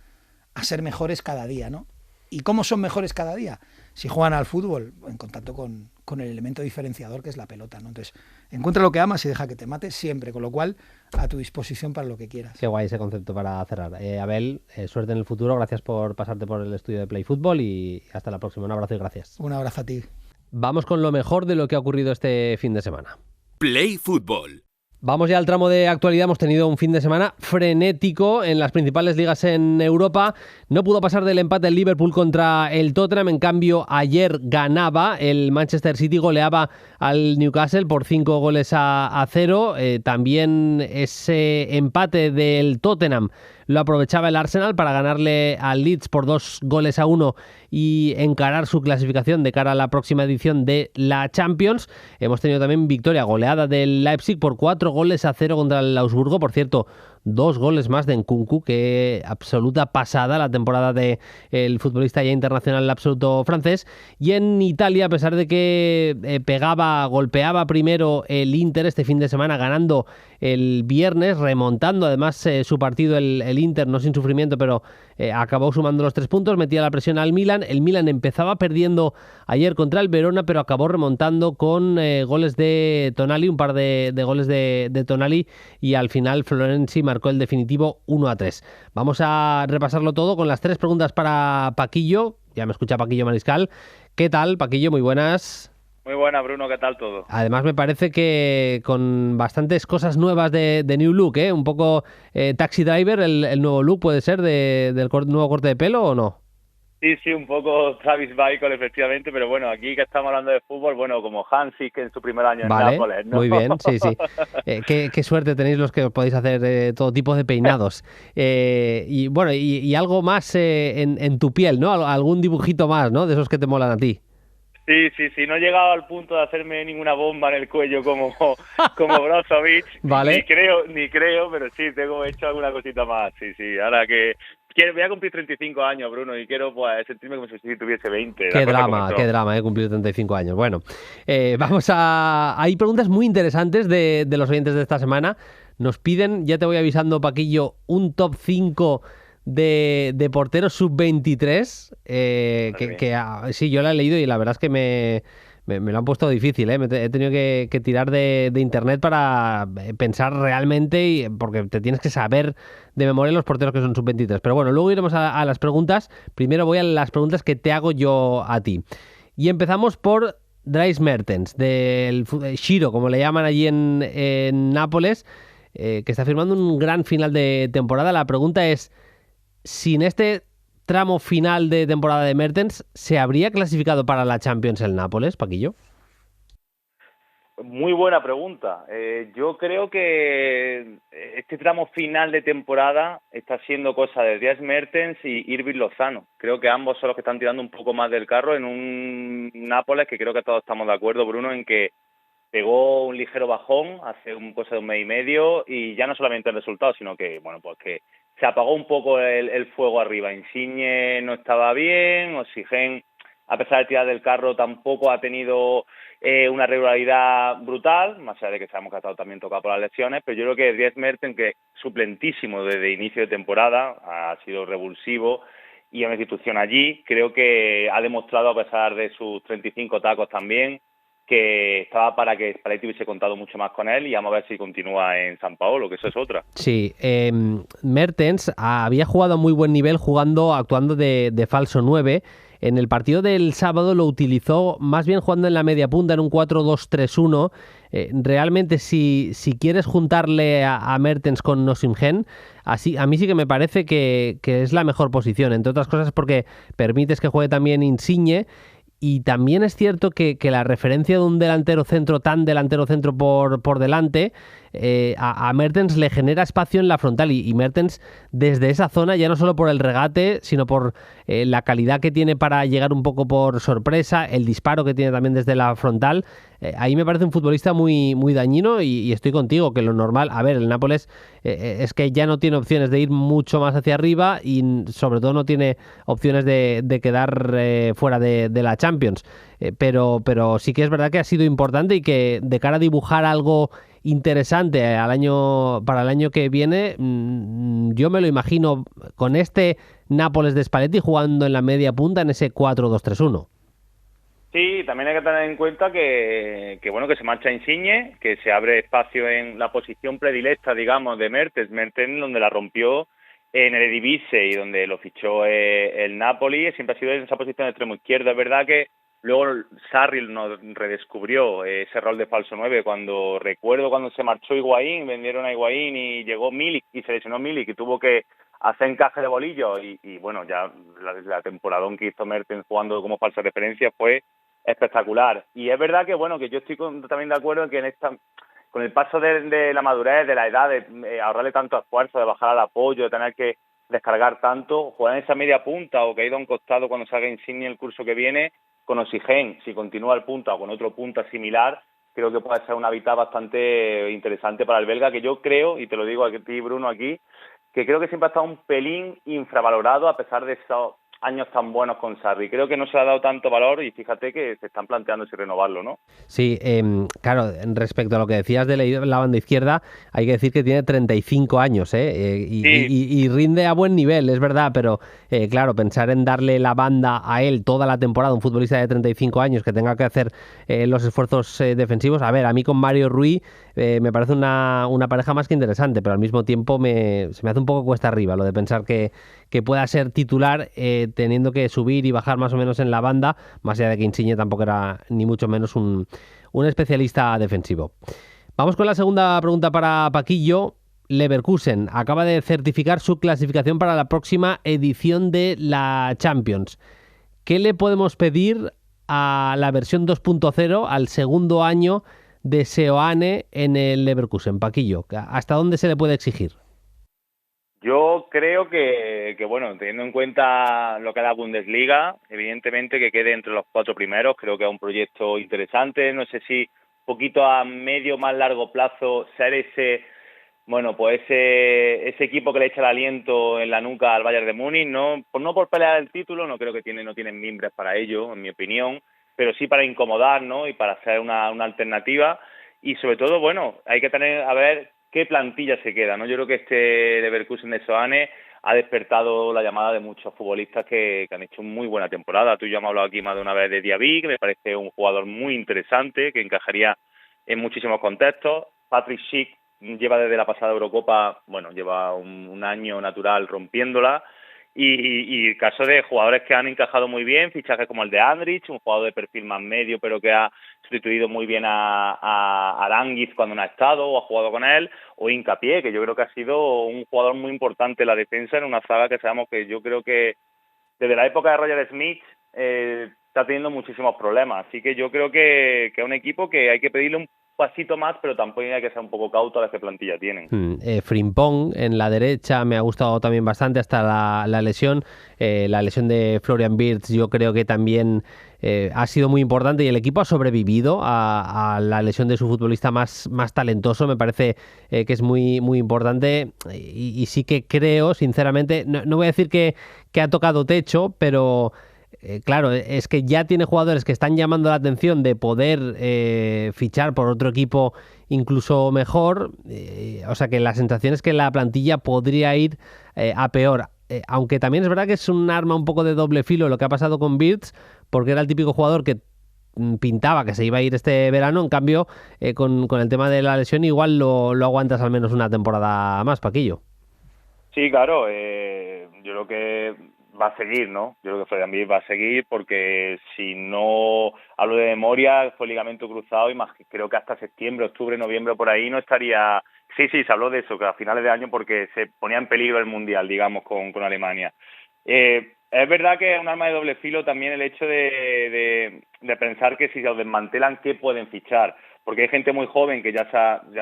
ser mejores cada día, ¿no? ¿Y cómo son mejores cada día? Si juegan al fútbol en contacto con el elemento diferenciador que es la pelota, ¿no? Entonces, encuentra lo que amas y deja que te mate siempre, con lo cual, a tu disposición para lo que quieras. Qué guay ese concepto para cerrar. Abel, suerte en el futuro, gracias por pasarte por el estudio de Play Fútbol y hasta la próxima. Un abrazo y gracias. Un abrazo a ti. Vamos con lo mejor de lo que ha ocurrido este fin de semana. Play Fútbol. Vamos ya al tramo de actualidad. Hemos tenido un fin de semana frenético en las principales ligas en Europa. No pudo pasar del empate el Liverpool contra el Tottenham. En cambio, ayer ganaba el Manchester City, goleaba al Newcastle por 5-0. También ese empate del Tottenham lo aprovechaba el Arsenal para ganarle al Leeds por 2-1 y encarar su clasificación de cara a la próxima edición de la Champions. Hemos tenido también victoria goleada del Leipzig por 4-0 contra el Augsburgo. Por cierto, 2 goles más de Nkunku, que absoluta pasada la temporada del futbolista ya internacional absoluto francés. Y en Italia, a pesar de que golpeaba primero el Inter este fin de semana, ganando el viernes, remontando además su partido el Inter, no sin sufrimiento, pero acabó sumando los 3 puntos, metía la presión al Milan. El Milan empezaba perdiendo ayer contra el Verona, pero acabó remontando con goles de Tonali, un par de goles de Tonali, y al final Florenzi marcó el definitivo 1-3. Vamos a repasarlo todo con las 3 preguntas para Paquillo. Ya me escucha Paquillo Mariscal. ¿Qué tal, Paquillo? Muy buenas. Muy buena, Bruno, ¿qué tal todo? Además me parece que con bastantes cosas nuevas de New Look, ¿eh? Un poco Taxi Driver, el nuevo look puede ser del nuevo corte de pelo, ¿o no? Sí, un poco Travis Bickle, efectivamente, pero bueno, aquí que estamos hablando de fútbol, bueno, como Hansi, que en su primer año en Nápoles, ¿no? Muy bien, sí. Qué suerte tenéis los que podéis hacer todo tipo de peinados. Y bueno, y algo más en tu piel, ¿no? Algún dibujito más, ¿no? De esos que te molan a ti. Sí, no he llegado al punto de hacerme ninguna bomba en el cuello como Brozovic. Vale. Ni creo, pero sí, tengo hecho alguna cosita más, sí. Ahora que voy a cumplir 35 años, Bruno, y quiero pues sentirme como si tuviese 20. Qué drama, cumplir 35 años. Bueno, hay preguntas muy interesantes de los oyentes de esta semana. Nos piden, ya te voy avisando, Paquillo, un top 5 de porteros sub-23, sí, yo la he leído y la verdad es que me lo han puesto difícil, ¿eh? He tenido que tirar de internet para pensar realmente, porque te tienes que saber de memoria los porteros que son sub-23. Pero bueno, luego iremos a las preguntas. Primero voy a las preguntas que te hago yo a ti. Y empezamos por Dries Mertens, del Shiro, como le llaman allí en Nápoles, que está firmando un gran final de temporada. La pregunta es, si en este tramo final de temporada de Mertens se habría clasificado para la Champions el Nápoles, Paquillo. Muy buena pregunta. Yo creo que este tramo final de temporada está siendo cosa de Dries Mertens y Irving Lozano. Creo que ambos son los que están tirando un poco más del carro en un Nápoles que creo que todos estamos de acuerdo, Bruno, en que pegó un ligero bajón hace cosa de un mes y medio, y ya no solamente el resultado, sino que, bueno, pues que se apagó un poco el fuego arriba. Insigne no estaba bien, Oxygen, a pesar de tirar del carro, tampoco ha tenido una regularidad brutal, más allá de que sabemos que ha estado también tocado por las lesiones, pero yo creo que Dries Mertens, que es suplentísimo desde inicio de temporada, ha sido revulsivo, y en la institución allí, creo que ha demostrado, a pesar de sus 35 tacos también, que estaba para que Spalletti hubiese contado mucho más con él, y vamos a ver si continúa en San Paolo, que eso es otra. Sí, Mertens había jugado a muy buen nivel actuando de falso 9. En el partido del sábado lo utilizó más bien jugando en la media punta, en un 4-2-3-1. Realmente, si quieres juntarle a Mertens con Osimhen, a mí sí que me parece que es la mejor posición, entre otras cosas porque permites que juegue también Insigne. Y también es cierto que la referencia de un delantero centro por delante a Mertens le genera espacio en la frontal y Mertens desde esa zona, ya no solo por el regate, sino por la calidad que tiene para llegar un poco por sorpresa, el disparo que tiene también desde la frontal. Ahí me parece un futbolista muy, muy dañino y estoy contigo, que lo normal, a ver, el Nápoles es que ya no tiene opciones de ir mucho más hacia arriba y sobre todo no tiene opciones de quedar fuera de la Champions. Pero sí que es verdad que ha sido importante y que de cara a dibujar algo interesante para el año que viene, yo me lo imagino con este Nápoles de Spalletti jugando en la media punta en ese 4-2-3-1. Sí, también hay que tener en cuenta que bueno, que se marcha Insigne, que se abre espacio en la posición predilecta, digamos, de Mertens, donde la rompió en el Eredivisie y donde lo fichó el Napoli, siempre ha sido en esa posición de extremo izquierdo. Es verdad que luego Sarri nos redescubrió ese rol de falso 9, recuerdo cuando se marchó Higuaín, vendieron a Higuaín y llegó Milik y se lesionó Milik y tuvo que hacer encaje de bolillos y bueno, ya la temporadón que hizo Mertens jugando como falsa referencia fue espectacular. Y es verdad que bueno, que yo estoy también de acuerdo en que con el paso de la madurez, de la edad, de ahorrarle tanto esfuerzo, de bajar al apoyo, de tener que descargar tanto, jugar en esa media punta o que ha ido a un costado cuando salga Insigne el curso que viene, con Oxigén, si continúa el punta o con otro punta similar, creo que puede ser un hábitat bastante interesante para el belga, que yo creo, y te lo digo a ti, Bruno, aquí, que creo que siempre ha estado un pelín infravalorado a pesar de esos años tan buenos con Sarri. Creo que no se le ha dado tanto valor y fíjate que se están planteando si renovarlo, ¿no? Sí, claro, respecto a lo que decías de la banda izquierda, hay que decir que tiene 35 años, Sí. y rinde a buen nivel, es verdad, pero claro, pensar en darle la banda a él toda la temporada, un futbolista de 35 años que tenga que hacer los esfuerzos defensivos, a ver, a mí con Mario Rui me parece una pareja más que interesante, pero al mismo tiempo se me hace un poco cuesta arriba lo de pensar que pueda ser titular teniendo que subir y bajar más o menos en la banda, más allá de que Insigne tampoco era ni mucho menos un especialista defensivo. Vamos con la segunda pregunta para Paquillo. Leverkusen acaba de certificar su clasificación para la próxima edición de la Champions. ¿Qué le podemos pedir a la versión 2.0, al segundo año de Seoane en el Leverkusen? Paquillo, ¿hasta dónde se le puede exigir? Yo creo que bueno, teniendo en cuenta lo que es la Bundesliga, evidentemente que quede entre los 4 primeros, creo que es un proyecto interesante. No sé si un poquito a medio más largo plazo ser ese equipo que le echa el aliento en la nuca al Bayern de Múnich, no por pelear el título, no creo que no tienen mimbres para ello, en mi opinión, pero sí para incomodar, ¿no? Y para ser una alternativa. Y sobre todo, bueno, hay que a ver qué plantilla se queda, ¿no? Yo creo que este Leverkusen de Seoane ha despertado la llamada de muchos futbolistas que han hecho muy buena temporada. Tú ya me has hablado aquí más de una vez de Diaby, que me parece un jugador muy interesante, que encajaría en muchísimos contextos. Patrick Schick lleva desde la pasada Eurocopa, lleva un año natural rompiéndola. Y caso de jugadores que han encajado muy bien, fichajes como el de Andrich, un jugador de perfil más medio, pero que ha sustituido muy bien a Aránguiz cuando no ha estado o ha jugado con él, o Hincapié, que yo creo que ha sido un jugador muy importante en la defensa en una zaga que sabemos que yo creo que desde la época de Roger Smith está teniendo muchísimos problemas. Así que yo creo que es un equipo que hay que pedirle un pasito más, pero tampoco hay que ser un poco cauto a las que plantilla tienen. Frimpong en la derecha me ha gustado también bastante hasta la lesión. La lesión de Florian Wirtz yo creo que también ha sido muy importante y el equipo ha sobrevivido a la lesión de su futbolista más talentoso. Me parece que es muy, muy importante y sí que creo, sinceramente, no voy a decir que ha tocado techo, pero claro, es que ya tiene jugadores que están llamando la atención de poder fichar por otro equipo incluso mejor, o sea que la sensación es que la plantilla podría ir a peor, aunque también es verdad que es un arma un poco de doble filo lo que ha pasado con Wirtz, porque era el típico jugador que pintaba que se iba a ir este verano, en cambio con el tema de la lesión igual lo aguantas al menos una temporada más, Paquillo. Sí, claro, yo creo que va a seguir, ¿no? Yo creo que Florian Wirtz va a seguir porque si no hablo de memoria, fue ligamento cruzado y más creo que hasta septiembre, octubre, noviembre por ahí no estaría. Sí, se habló de eso, que a finales de año porque se ponía en peligro el Mundial, digamos, con Alemania. Es verdad que es un arma de doble filo también el hecho de pensar que si se los desmantelan, ¿qué pueden fichar? porque hay gente muy joven que ya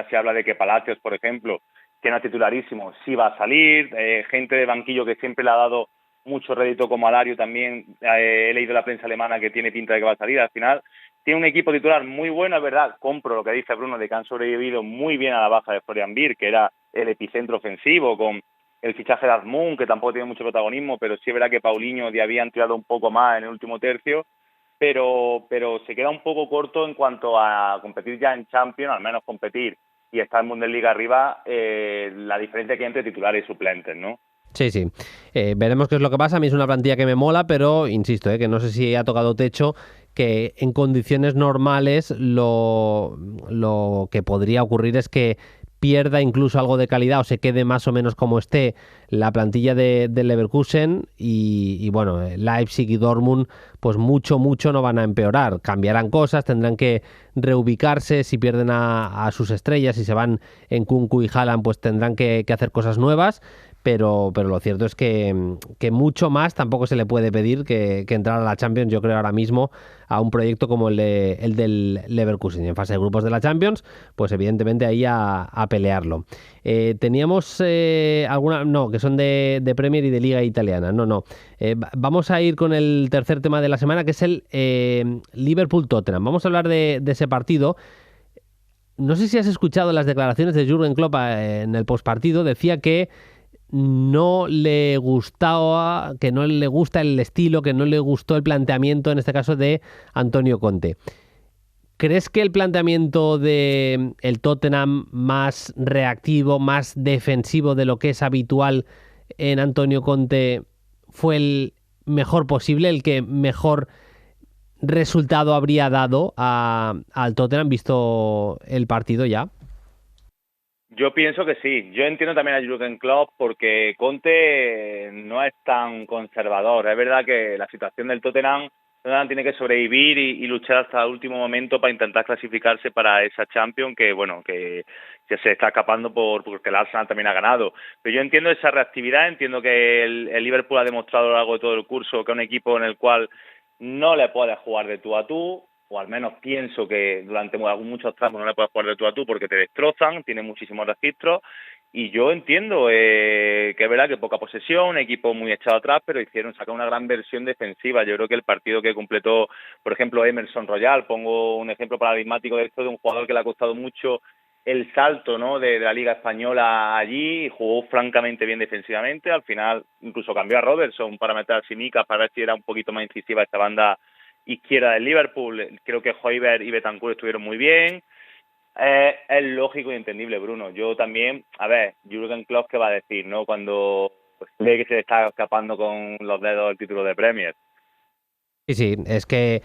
se habla de que Palacios, por ejemplo, que no es titularísimo, sí va a salir, gente de banquillo que siempre le ha dado mucho rédito como Alario también, he leído la prensa alemana que tiene pinta de que va a salir. Al final tiene un equipo titular muy bueno, es verdad, compro lo que dice Bruno de que han sobrevivido muy bien a la baja de Florian Wirtz, que era el epicentro ofensivo, con el fichaje de Azmoun, que tampoco tiene mucho protagonismo, pero sí es verdad que Paulinho ya habían tirado un poco más en el último tercio, pero se queda un poco corto en cuanto a competir ya en Champions, al menos competir y estar en Bundesliga arriba, la diferencia que hay entre titulares y suplentes, ¿no? Sí, sí. Veremos qué es lo que pasa. A mí es una plantilla que me mola, pero insisto, que no sé si ha tocado techo, que en condiciones normales lo que podría ocurrir es que pierda incluso algo de calidad o se quede más o menos como esté la plantilla de Leverkusen y bueno, Leipzig y Dortmund pues mucho no van a empeorar, cambiarán cosas, tendrán que reubicarse, si pierden a sus estrellas, si se van en Nkunku y Haaland pues tendrán que hacer cosas nuevas. Pero lo cierto es que mucho más tampoco se le puede pedir que entrar a la Champions, yo creo ahora mismo, a un proyecto como el del Leverkusen. En fase de grupos de la Champions, pues evidentemente ahí a pelearlo. Teníamos alguna... No, que son de Premier y de Liga Italiana. No. Vamos a ir con el tercer tema de la semana, que es el Liverpool-Tottenham. Vamos a hablar de ese partido. No sé si has escuchado las declaraciones de Jürgen Klopp en el postpartido. Decía que no le gustaba, que no le gusta el estilo, que no le gustó el planteamiento, en este caso, de Antonio Conte. ¿Crees que el planteamiento de el Tottenham más reactivo, más defensivo de lo que es habitual en Antonio Conte fue el mejor posible, el que mejor resultado habría dado al Tottenham visto el partido ya? Yo pienso que sí. Yo entiendo también a Jürgen Klopp porque Conte no es tan conservador. Es verdad que la situación del Tottenham tiene que sobrevivir y luchar hasta el último momento para intentar clasificarse para esa Champions que, bueno, que se está escapando porque el Arsenal también ha ganado. Pero yo entiendo esa reactividad, entiendo que el Liverpool ha demostrado a lo largo de todo el curso que es un equipo en el cual no le puedes jugar de tú a tú, o al menos pienso que durante muchos tramos no le puedes jugar de tú a tú porque te destrozan, tiene muchísimos registros, y yo entiendo que es verdad que poca posesión, un equipo muy echado atrás, pero sacaron una gran versión defensiva. Yo creo que el partido que completó, por ejemplo, Emerson Royal, pongo un ejemplo paradigmático de esto, de un jugador que le ha costado mucho el salto, ¿no?, de la Liga Española allí, y jugó francamente bien defensivamente. Al final incluso cambió a Robertson para meter a Tsimikas para ver si era un poquito más incisiva esta banda izquierda del Liverpool. Creo que Højbjerg y Bentancur estuvieron muy bien. Es lógico y entendible, Bruno. Yo también, a ver, Jürgen Klopp, ¿qué va a decir, no? Cuando ve que se le está escapando con los dedos el título de Premier. Sí, es que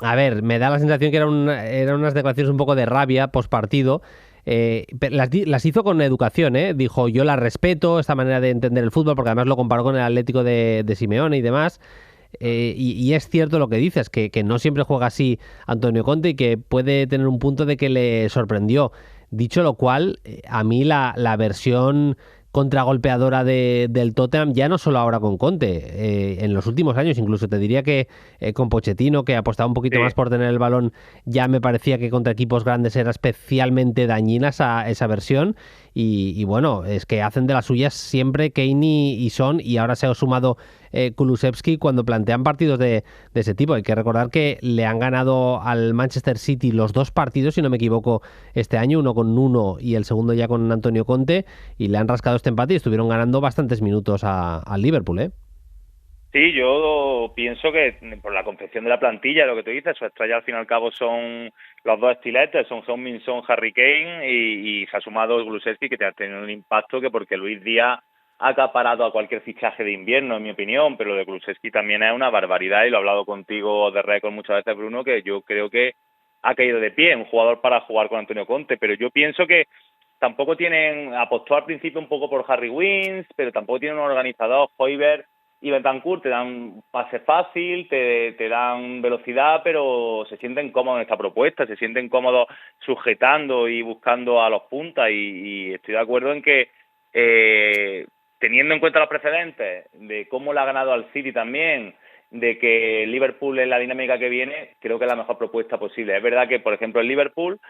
a ver, me da la sensación que eran unas declaraciones un poco de rabia post partido. Las hizo con educación, ¿eh? Dijo, yo la respeto, esta manera de entender el fútbol, porque además lo comparó con el Atlético de Simeone y demás. Y es cierto lo que dices, que no siempre juega así Antonio Conte y que puede tener un punto de que le sorprendió. Dicho lo cual, a mí la versión contragolpeadora del Tottenham, ya no solo ahora con Conte, en los últimos años incluso, te diría que con Pochettino, que apostaba un poquito más por tener el balón, ya me parecía que contra equipos grandes era especialmente dañina esa versión, y bueno, es que hacen de las suyas siempre Kane y Son, y ahora se ha sumado Kulusevski cuando plantean partidos de ese tipo. Hay que recordar que le han ganado al Manchester City los dos partidos, si no me equivoco, este año, uno con Nuno y el segundo ya con Antonio Conte, y le han rascado este empate y estuvieron ganando bastantes minutos al Liverpool, ¿eh? Sí, yo pienso que por la confección de la plantilla, lo que tú dices, su estrella al fin y al cabo son los dos estiletes, son Heung-min Son, Harry Kane, y se ha sumado Kulusevski, que te ha tenido un impacto que porque Luis Díaz ha acaparado a cualquier fichaje de invierno, en mi opinión, pero lo de Kulusevski también es una barbaridad, y lo he hablado contigo de récord muchas veces, Bruno, que yo creo que ha caído de pie, un jugador para jugar con Antonio Conte, pero yo pienso que tampoco apostó al principio un poco por Harry Winks, pero tampoco tienen un organizador. Højbjerg y Bentancur te dan pase fácil, te dan velocidad, pero se sienten cómodos en esta propuesta, se sienten cómodos sujetando y buscando a los puntas, y estoy de acuerdo en que teniendo en cuenta los precedentes de cómo le ha ganado al City también, de que Liverpool en la dinámica que viene, creo que es la mejor propuesta posible. Es verdad que, por ejemplo, el Liverpool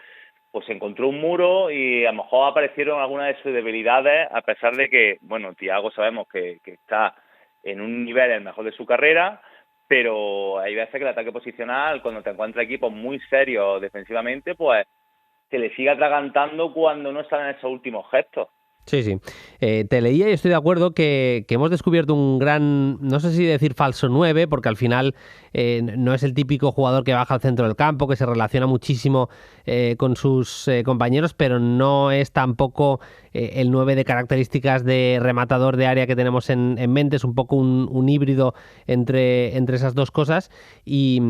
pues encontró un muro y a lo mejor aparecieron algunas de sus debilidades, a pesar de que, bueno, Thiago sabemos que está en un nivel el mejor de su carrera, pero hay veces que el ataque posicional, cuando te encuentras equipos muy serios defensivamente, pues se le sigue atragantando cuando no salen esos últimos gestos. Sí, sí. Te leía y estoy de acuerdo que hemos descubierto un gran, no sé si decir falso 9, porque al final no es el típico jugador que baja al centro del campo, que se relaciona muchísimo con sus compañeros, pero no es tampoco el 9 de características de rematador de área que tenemos en mente. Es un poco un híbrido entre esas dos cosas y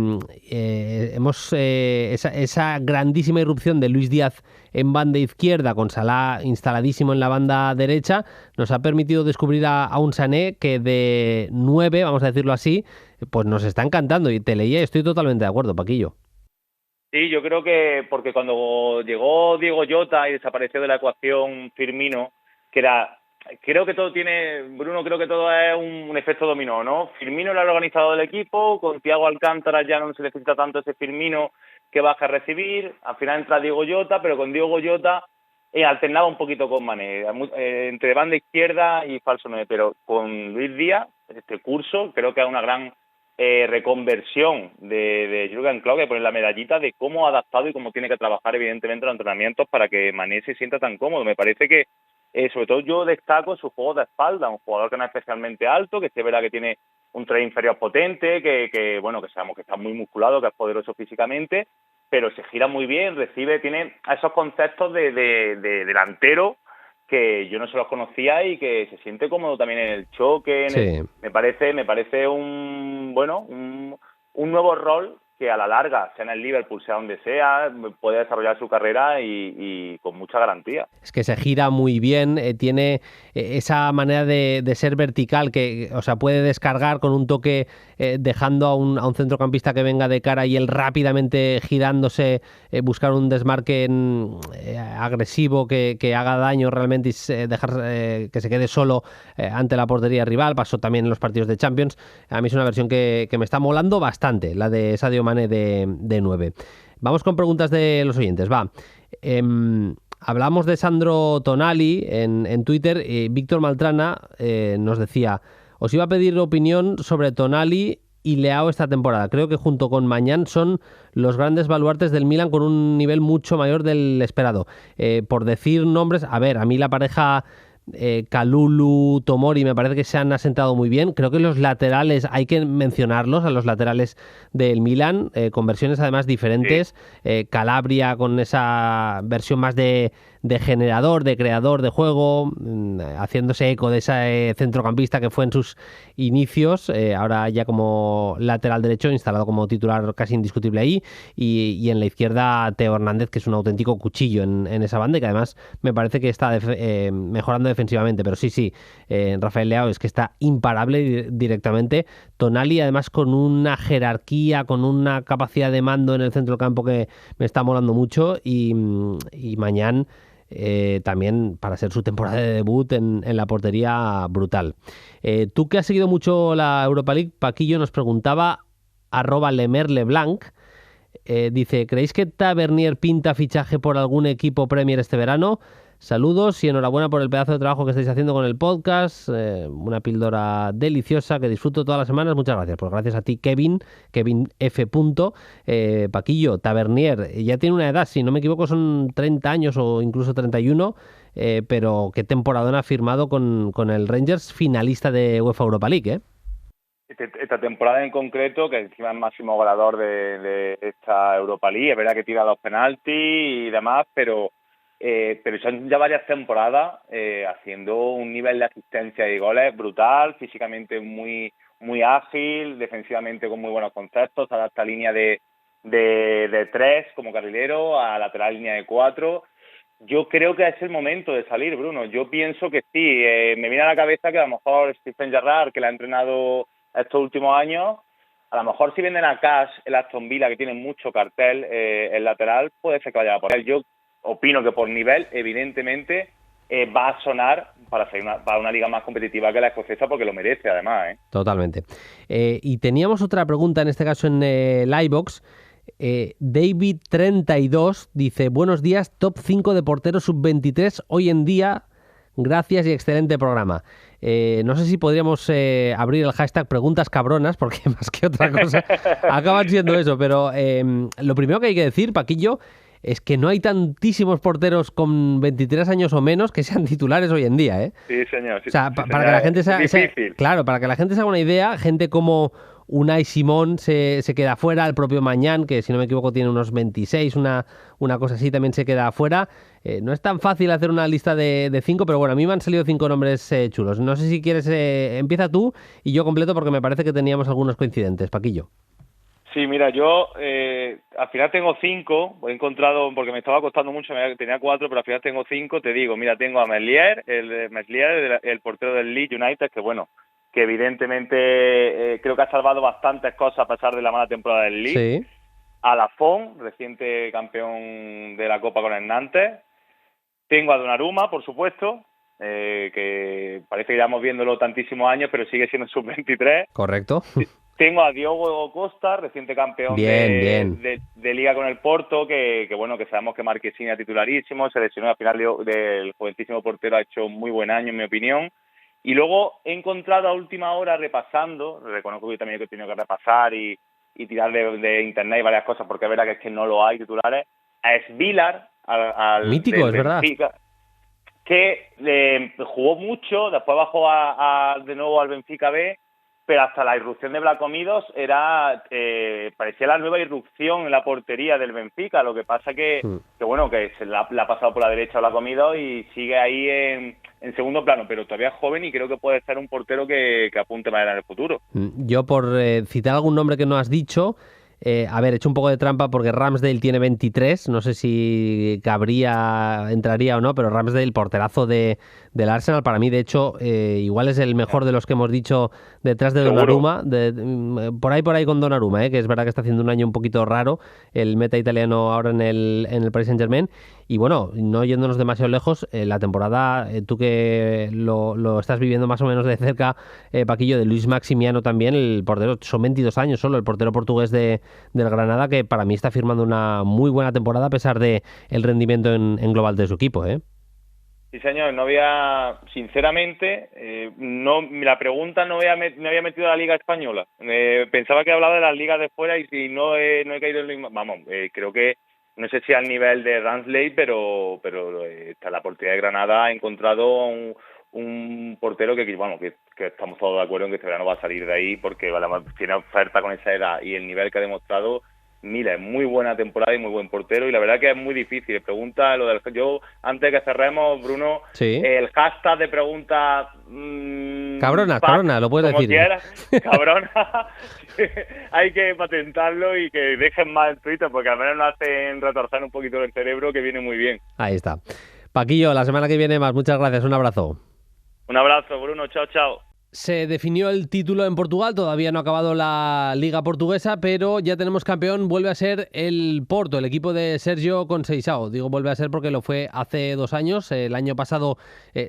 esa grandísima irrupción de Luis Díaz en banda izquierda, con Salah instaladísimo en la banda derecha, nos ha permitido descubrir a un Sané que de 9, vamos a decirlo así, pues nos está encantando. Y te leía y estoy totalmente de acuerdo, Paquillo. Sí, yo creo que porque cuando llegó Diego Jota y desapareció de la ecuación Firmino, creo que todo tiene, Bruno, creo que todo es un efecto dominó, ¿no? Firmino era el organizador del equipo, con Thiago Alcántara ya no se necesita tanto ese Firmino que baja a recibir, al final entra Diego Jota, pero con Diego Jota alternaba un poquito con Mané, entre banda izquierda y falso 9, pero con Luis Díaz, este curso, creo que es una gran reconversión de Jürgen Klopp, que pone la medallita de cómo ha adaptado y cómo tiene que trabajar evidentemente los entrenamientos para que Mané se sienta tan cómodo. Me parece que sobre todo yo destaco su juego de espalda, un jugador que no es especialmente alto, que es verdad que tiene un tren inferior potente, que sabemos que está muy musculado, que es poderoso físicamente, pero se gira muy bien, tiene esos conceptos de delantero que yo no se los conocía y que se siente cómodo también en el choque. Me parece un nuevo rol que a la larga, sea en el Liverpool, sea donde sea, puede desarrollar su carrera y con mucha garantía. Es que se gira muy bien, tiene esa manera de ser vertical, que, o sea, puede descargar con un toque dejando a un centrocampista que venga de cara y él rápidamente girándose, buscar un desmarque agresivo que haga daño realmente y dejar que se quede solo ante la portería rival. Pasó también en los partidos de Champions. A mí es una versión que me está molando bastante, la de Sadio Mané de 9. Vamos con preguntas de los oyentes, va. Hablamos de Sandro Tonali en Twitter. Víctor Maltrana nos decía: os iba a pedir opinión sobre Tonali y Leao esta temporada. Creo que junto con Mañán son los grandes baluartes del Milan con un nivel mucho mayor del esperado. Por decir nombres, a mí la pareja Kalulu, Tomori me parece que se han asentado muy bien. Creo que los laterales hay que mencionarlos, a los laterales del Milan, con versiones además diferentes. Sí. Calabria con esa versión más de generador, de creador de juego, haciéndose eco de ese centrocampista que fue en sus inicios, ahora ya como lateral derecho, instalado como titular casi indiscutible ahí, y en la izquierda Teo Hernández, que es un auténtico cuchillo en esa banda y que además me parece que está mejorando defensivamente. Pero sí, Rafael Leao es que está imparable directamente. Tonali además con una jerarquía, con una capacidad de mando en el centro del campo que me está molando mucho, y Mañán también para ser su temporada de debut en la portería brutal. Tú que has seguido mucho la Europa League, Paquillo nos preguntaba @LemerLeblanc, dice: ¿creéis que Tavernier pinta fichaje por algún equipo Premier este verano? Saludos y enhorabuena por el pedazo de trabajo que estáis haciendo con el podcast. Una píldora deliciosa que disfruto todas las semanas. Muchas gracias. Pues gracias a ti, Kevin F. Paquillo, Tavernier ya tiene una edad, si no me equivoco son 30 años o incluso 31, pero qué temporadón ha firmado con el Rangers, finalista de UEFA Europa League, ¿eh? Esta temporada en concreto, que encima es máximo goleador de esta Europa League, es verdad que tira 2 penaltis y demás, pero son ya varias temporadas haciendo un nivel de asistencia y goles brutal, físicamente muy ágil, defensivamente con muy buenos conceptos, se adapta a línea de 3 como carrilero, a lateral línea de 4. Yo creo que es el momento de salir, Bruno. Yo pienso que sí. Me viene a la cabeza que a lo mejor Stephen Gerrard, que la ha entrenado estos últimos años, a lo mejor si venden a Cash el Aston Villa, que tiene mucho cartel, el lateral, puede ser que vaya por él. Yo opino que por nivel, evidentemente, va a sonar para una liga más competitiva que la escocesa, porque lo merece además, ¿eh? Totalmente. Y teníamos otra pregunta, en este caso en el iVoox. David32 dice: buenos días, top 5 de porteros sub-23 hoy en día, gracias y excelente programa. No sé si podríamos abrir el hashtag preguntas cabronas, porque más que otra cosa acaban siendo eso, pero lo primero que hay que decir, Paquillo, es que no hay tantísimos porteros con 23 años o menos que sean titulares hoy en día, ¿eh? Sí, señor. O sea, para que la gente claro, para que la gente se haga una idea, gente como Unai Simón se queda fuera, el propio Mañán, que si no me equivoco tiene unos 26, una cosa así, también se queda fuera. No es tan fácil hacer una lista de 5, pero bueno, a mí me han salido 5 nombres chulos. No sé si quieres, empieza tú y yo completo, porque me parece que teníamos algunos coincidentes, Paquillo. Sí, mira, yo al final tengo 5, he encontrado, porque me estaba costando mucho, tenía 4, pero al final tengo 5, te digo, mira, tengo a Meslier, el portero del Leeds United, que bueno, que evidentemente creo que ha salvado bastantes cosas a pesar de la mala temporada del Leeds. Sí. A Lafont, reciente campeón de la Copa con el Nantes. Tengo a Donnarumma, por supuesto, que parece que llevamos viéndolo tantísimos años, pero sigue siendo sub-23. Correcto. Tengo a Diogo Costa, reciente campeón de Liga con el Porto, que bueno, que sabemos que Marquezine es titularísimo, se lesionó al final del jovencísimo portero, ha hecho muy buen año, en mi opinión. Y luego he encontrado a última hora repasando, reconozco que también he tenido que repasar y tirar de internet y varias cosas, porque es verdad que es que no lo hay titulares, a Svilar, al mítico, es verdad, Benfica, que jugó mucho, después bajó de nuevo al Benfica B, pero hasta la irrupción de Vlahomidos parecía la nueva irrupción en la portería del Benfica. Lo que pasa que bueno, que se la ha pasado por la derecha Vlahomidos y sigue ahí en segundo plano, pero todavía es joven y creo que puede ser un portero que apunte más en el futuro. Yo, por citar algún nombre que no has dicho, a ver, he hecho un poco de trampa porque Ramsdale tiene 23, no sé si entraría o no, pero Ramsdale, porterazo del Arsenal, para mí, de hecho, igual es el mejor de los que hemos dicho detrás de Donnarumma, por ahí con Donnarumma, que es verdad que está haciendo un año un poquito raro, el meta italiano ahora en el Paris Saint-Germain. Y bueno, no yéndonos demasiado lejos, la temporada, tú que lo estás viviendo más o menos de cerca, Paquillo, de Luis Maximiano también, el portero, son 22 años solo, el portero portugués del Granada, que para mí está firmando una muy buena temporada a pesar de el rendimiento en global de su equipo, ¿eh? Sí, señor, sinceramente, la pregunta no había metido a la Liga Española. Pensaba que hablaba de las ligas de fuera y no he caído en lo mismo. Vamos, creo que, no sé si al nivel de Ramsdale, pero la portería de Granada ha encontrado un portero que estamos todos de acuerdo en que este verano va a salir de ahí, porque tiene oferta con esa edad y el nivel que ha demostrado. Mira, es muy buena temporada y muy buen portero, y la verdad que es muy difícil. Pregunta yo, antes de que cerremos, Bruno, sí, el hashtag de preguntas cabrona, lo puedes decir. Cabrona, hay que patentarlo y que dejen más el Twitter, porque al menos nos hacen retorcer un poquito el cerebro, que viene muy bien. Ahí está. Paquillo, la semana que viene más. Muchas gracias, un abrazo. Un abrazo, Bruno, chao, chao. Se definió el título en Portugal, todavía no ha acabado la Liga Portuguesa, pero ya tenemos campeón, vuelve a ser el Porto, el equipo de Sergio Conceição. Digo vuelve a ser porque lo fue hace 2 años, el año pasado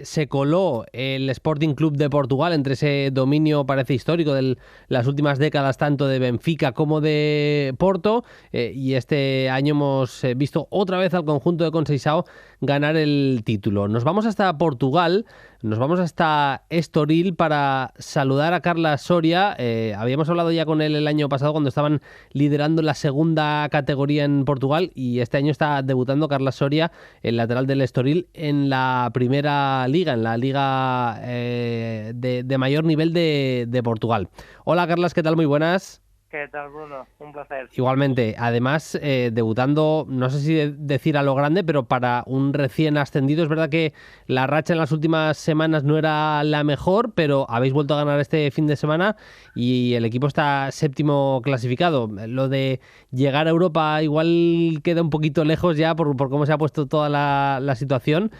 se coló el Sporting Club de Portugal entre ese dominio, parece histórico, de las últimas décadas, tanto de Benfica como de Porto, y este año hemos visto otra vez al conjunto de Conceição ganar el título. Nos vamos hasta Portugal, nos vamos hasta Estoril para saludar a Carlas Soria. Habíamos hablado ya con él el año pasado cuando estaban liderando la segunda categoría en Portugal, y este año está debutando Carlas Soria, el lateral del Estoril, en la primera liga, en la liga de mayor nivel de Portugal. Hola Carlas, ¿qué tal? Muy buenas. ¿Qué tal, Bruno? Un placer. Igualmente, además debutando, no sé si decir a lo grande, pero para un recién ascendido. Es verdad que la racha en las últimas semanas no era la mejor, pero habéis vuelto a ganar este fin de semana y el equipo está 7º clasificado. Lo de llegar a Europa igual queda un poquito lejos ya por cómo se ha puesto toda la situación,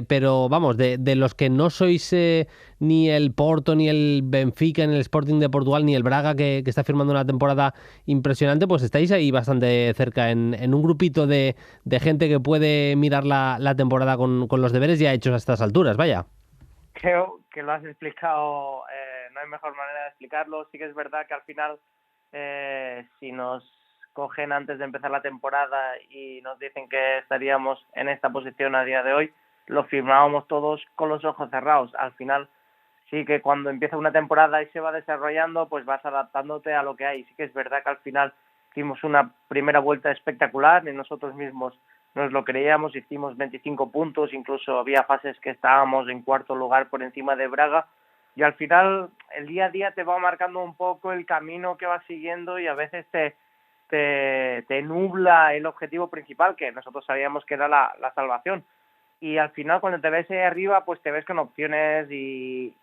pero vamos, de los que no sois ni el Porto, ni el Benfica, ni el Sporting de Portugal, ni el Braga, que está firmando una temporada temporada impresionante, pues estáis ahí bastante cerca en un grupito de gente que puede mirar la temporada con los deberes ya hechos a estas alturas, vaya. Creo que lo has explicado, no hay mejor manera de explicarlo. Sí que es verdad que al final, si nos cogen antes de empezar la temporada y nos dicen que estaríamos en esta posición a día de hoy, lo firmábamos todos con los ojos cerrados. Al final, sí que cuando empieza una temporada y se va desarrollando, pues vas adaptándote a lo que hay. Sí que es verdad que al final hicimos una primera vuelta espectacular y nosotros mismos nos lo creíamos, hicimos 25 puntos, incluso había fases que estábamos en cuarto lugar por encima de Braga, y al final el día a día te va marcando un poco el camino que vas siguiendo y a veces te nubla el objetivo principal, que nosotros sabíamos que era la salvación. Y al final cuando te ves ahí arriba, pues te ves con opciones y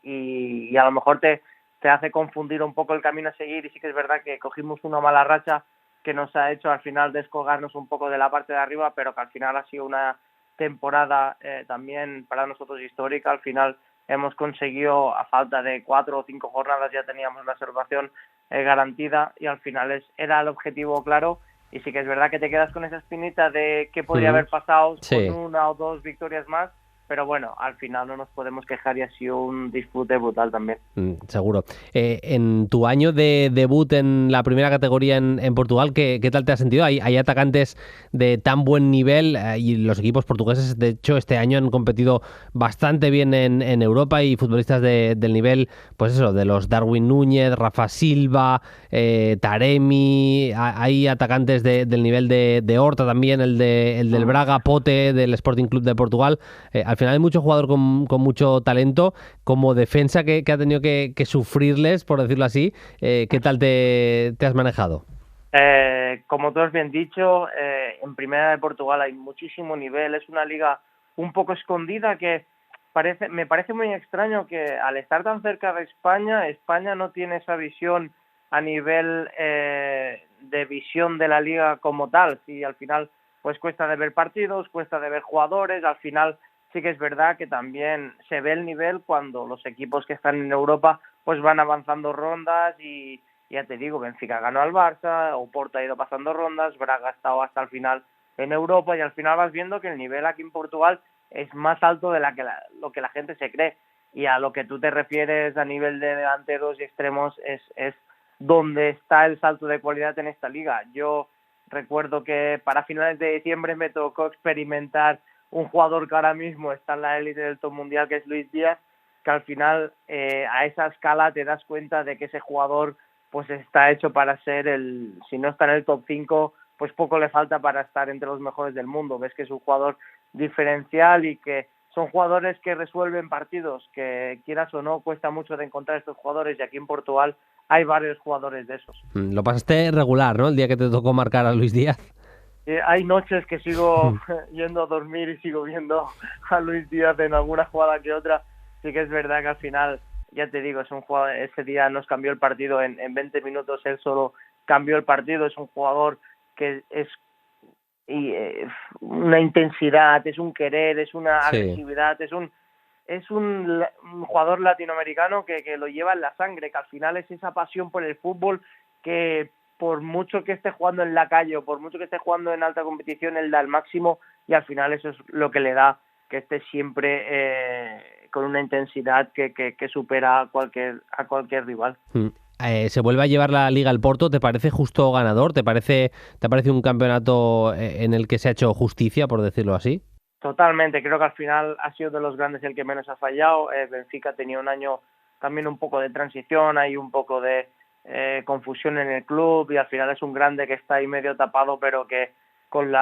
a lo mejor te hace confundir un poco el camino a seguir. Y sí que es verdad que cogimos una mala racha que nos ha hecho al final descolgarnos un poco de la parte de arriba, pero que al final ha sido una temporada también para nosotros histórica. Al final hemos conseguido, a falta de 4 o 5 jornadas, ya teníamos la salvación garantida, y al final era el objetivo claro. Y sí que es verdad que te quedas con esa espinita de qué podría haber pasado con una o dos victorias más, pero bueno, al final no nos podemos quejar y ha sido un disfrute brutal también. Seguro. En tu año de debut en la primera categoría en Portugal, ¿qué tal te has sentido? Hay atacantes de tan buen nivel y los equipos portugueses, de hecho, este año han competido bastante bien en Europa, y futbolistas del nivel, pues eso, de los Darwin Núñez, Rafa Silva, Taremi, hay atacantes del nivel de Horta también, el del Braga, Pote, del Sporting Club de Portugal. Al final hay mucho jugador con mucho talento. Como defensa que ha tenido que sufrirles, por decirlo así, ¿qué tal te has manejado? Como tú has bien dicho, en Primera de Portugal hay muchísimo nivel. Es una liga un poco escondida que me parece muy extraño que al estar tan cerca de España no tiene esa visión a nivel de visión de la liga como tal. Sí, al final pues cuesta de ver partidos, cuesta de ver jugadores. Al final sí que es verdad que también se ve el nivel cuando los equipos que están en Europa pues van avanzando rondas, y ya te digo, Benfica ganó al Barça, Oporto ha ido pasando rondas, Braga ha estado hasta el final en Europa, y al final vas viendo que el nivel aquí en Portugal es más alto de lo que la gente se cree. Y a lo que tú te refieres a nivel de delanteros y extremos es donde está el salto de calidad en esta liga. Yo recuerdo que para finales de diciembre me tocó experimentar un jugador que ahora mismo está en la élite del top mundial, que es Luis Díaz, que al final a esa escala te das cuenta de que ese jugador pues está hecho para ser si no está en el top 5, pues poco le falta para estar entre los mejores del mundo. Ves que es un jugador diferencial y que son jugadores que resuelven partidos, que quieras o no cuesta mucho de encontrar estos jugadores, y aquí en Portugal hay varios jugadores de esos. Lo pasaste regular, ¿no? El día que te tocó marcar a Luis Díaz. Hay noches que sigo yendo a dormir y sigo viendo a Luis Díaz en alguna jugada que otra. Sí que es verdad que al final, ya te digo, es un jugador, ese día nos cambió el partido en 20 minutos, él solo cambió el partido. Es un jugador que es una intensidad, es un querer, es una agresividad, es un jugador latinoamericano que lo lleva en la sangre, que al final es esa pasión por el fútbol que, por mucho que esté jugando en la calle o por mucho que esté jugando en alta competición, él da el máximo, y al final eso es lo que le da que esté siempre con una intensidad que supera a cualquier rival. ¿Se vuelve a llevar la Liga al Porto? ¿Te parece justo ganador? ¿Te parece un campeonato en el que se ha hecho justicia, por decirlo así? Totalmente, creo que al final ha sido de los grandes el que menos ha fallado. Benfica tenía un año también un poco de transición, hay un poco de confusión en el club, y al final es un grande que está ahí medio tapado, pero que con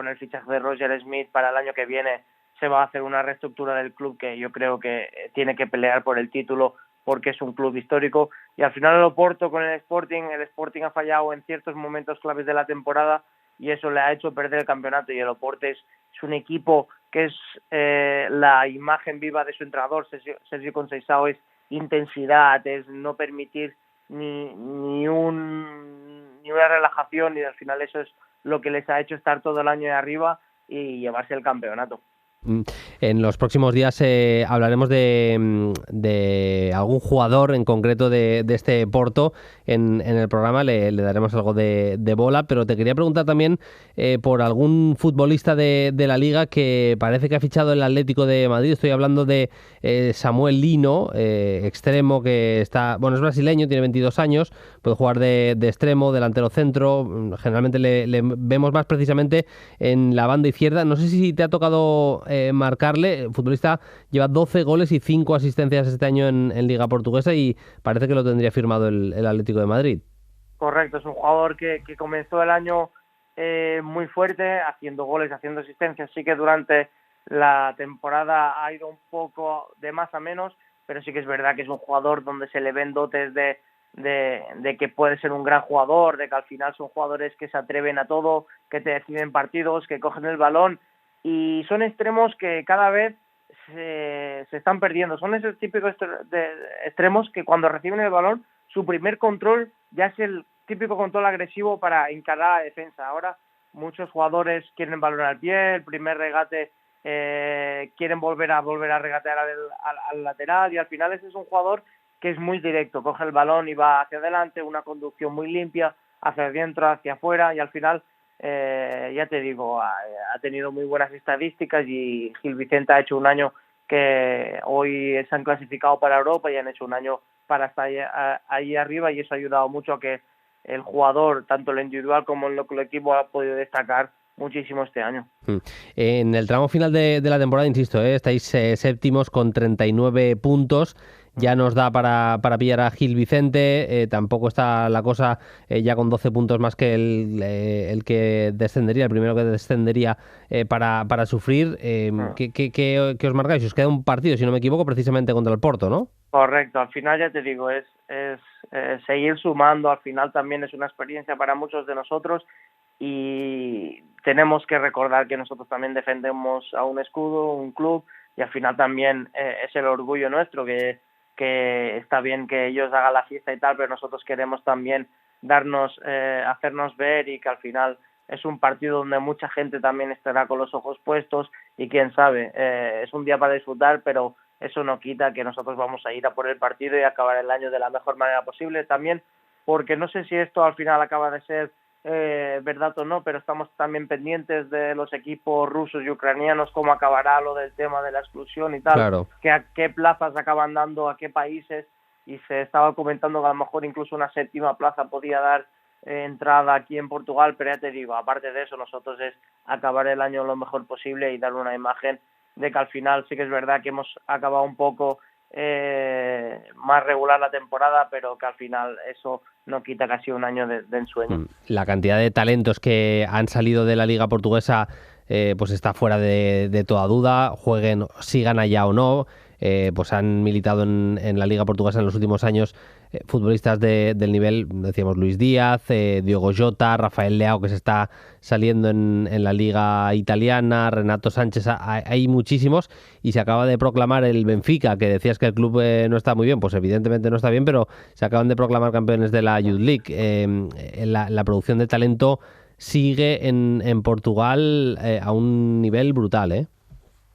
el fichaje de Roger Smith para el año que viene se va a hacer una reestructura del club que yo creo que tiene que pelear por el título, porque es un club histórico. Y al final el Oporto con el Sporting ha fallado en ciertos momentos claves de la temporada, y eso le ha hecho perder el campeonato. Y el Oporto es un equipo que es la imagen viva de su entrenador, Sergio Conceição. Es intensidad, es no permitir ni una relajación, y al final eso es lo que les ha hecho estar todo el año de arriba y llevarse el campeonato. En los próximos días hablaremos de algún jugador en concreto de este Porto en el programa, le daremos algo de bola, pero te quería preguntar también por algún futbolista de la Liga que parece que ha fichado el Atlético de Madrid. Estoy hablando de Samuel Lino, extremo que está, bueno, es brasileño, tiene 22 años, puede jugar de extremo, delantero centro, generalmente le vemos más precisamente en la banda izquierda. No sé si te ha tocado marcarle. El futbolista lleva 12 goles y 5 asistencias este año en Liga Portuguesa y parece que lo tendría firmado el Atlético de Madrid. Correcto, es un jugador que comenzó el año muy fuerte, haciendo goles, haciendo asistencias. Sí que durante la temporada ha ido un poco de más a menos, pero sí que es verdad que es un jugador donde se le ven dotes de que puede ser un gran jugador, de que al final son jugadores que se atreven a todo, que te deciden partidos, que cogen el balón, y son extremos que cada vez se están perdiendo. Son esos típicos extremos que cuando reciben el balón, su primer control ya es el típico control agresivo para encarar la defensa. Ahora muchos jugadores quieren el balón al pie, el primer regate quieren volver a regatear al lateral, y al final ese es un jugador que es muy directo, coge el balón y va hacia adelante, una conducción muy limpia, hacia adentro, hacia afuera, y al final ya te digo, ha tenido muy buenas estadísticas, y Gil Vicente ha hecho un año que hoy se han clasificado para Europa y han hecho un año para estar ahí arriba, y eso ha ayudado mucho a que el jugador, tanto en lo individual como en lo colectivo, ha podido destacar muchísimo este año. En el tramo final de la temporada, insisto, estáis séptimos con 39 puntos. Ya nos da para pillar a Gil Vicente, tampoco está la cosa ya con 12 puntos más que el que descendería, el primero que descendería para sufrir. ¿Qué os marcáis? Os queda un partido, si no me equivoco, precisamente contra el Porto, ¿no? Correcto, al final ya te digo, es seguir sumando. Al final también es una experiencia para muchos de nosotros, y tenemos que recordar que nosotros también defendemos a un escudo, un club, y al final también es el orgullo nuestro, que está bien que ellos hagan la fiesta y tal, pero nosotros queremos también hacernos ver, y que al final es un partido donde mucha gente también estará con los ojos puestos, y quién sabe, es un día para disfrutar, pero eso no quita que nosotros vamos a ir a por el partido y acabar el año de la mejor manera posible. También porque no sé si esto al final acaba de ser verdad o no, pero estamos también pendientes de los equipos rusos y ucranianos, cómo acabará lo del tema de la exclusión y tal, claro, que a qué plazas acaban dando, a qué países, y se estaba comentando que a lo mejor incluso una séptima plaza podía dar entrada aquí en Portugal, pero ya te digo, aparte de eso, nosotros es acabar el año lo mejor posible y dar una imagen de que al final sí que es verdad que hemos acabado un poco más regular la temporada, pero que al final eso no quita casi un año de ensueño. La cantidad de talentos que han salido de la Liga Portuguesa pues está fuera de toda duda, jueguen, sigan allá o no. Pues han militado en la Liga Portuguesa en los últimos años futbolistas del nivel, decíamos, Luis Díaz, Diogo Jota, Rafael Leao, que se está saliendo en la Liga italiana, Renato Sánchez, hay muchísimos, y se acaba de proclamar el Benfica, que decías que el club no está muy bien, pues evidentemente no está bien, pero se acaban de proclamar campeones de la Youth League. La producción de talento sigue en Portugal a un nivel brutal, ¿eh?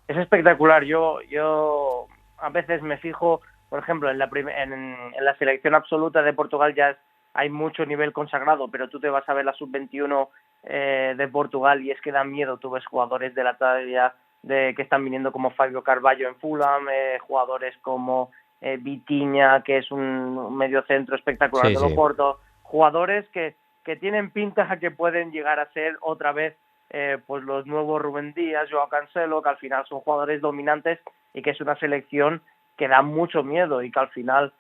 Es espectacular. Yo a veces me fijo, por ejemplo, en la selección absoluta de Portugal ya hay mucho nivel consagrado, pero tú te vas a ver la sub-21 de Portugal y es que da miedo. Tú ves jugadores de la talla que están viniendo como Fabio Carvalho en Fulham, jugadores como Vitinha, que es un mediocentro espectacular de Oporto, jugadores que tienen pinta a que pueden llegar a ser otra vez pues los nuevos Rubén Díaz, Joao Cancelo, que al final son jugadores dominantes, y que es una selección que da mucho miedo, y que al final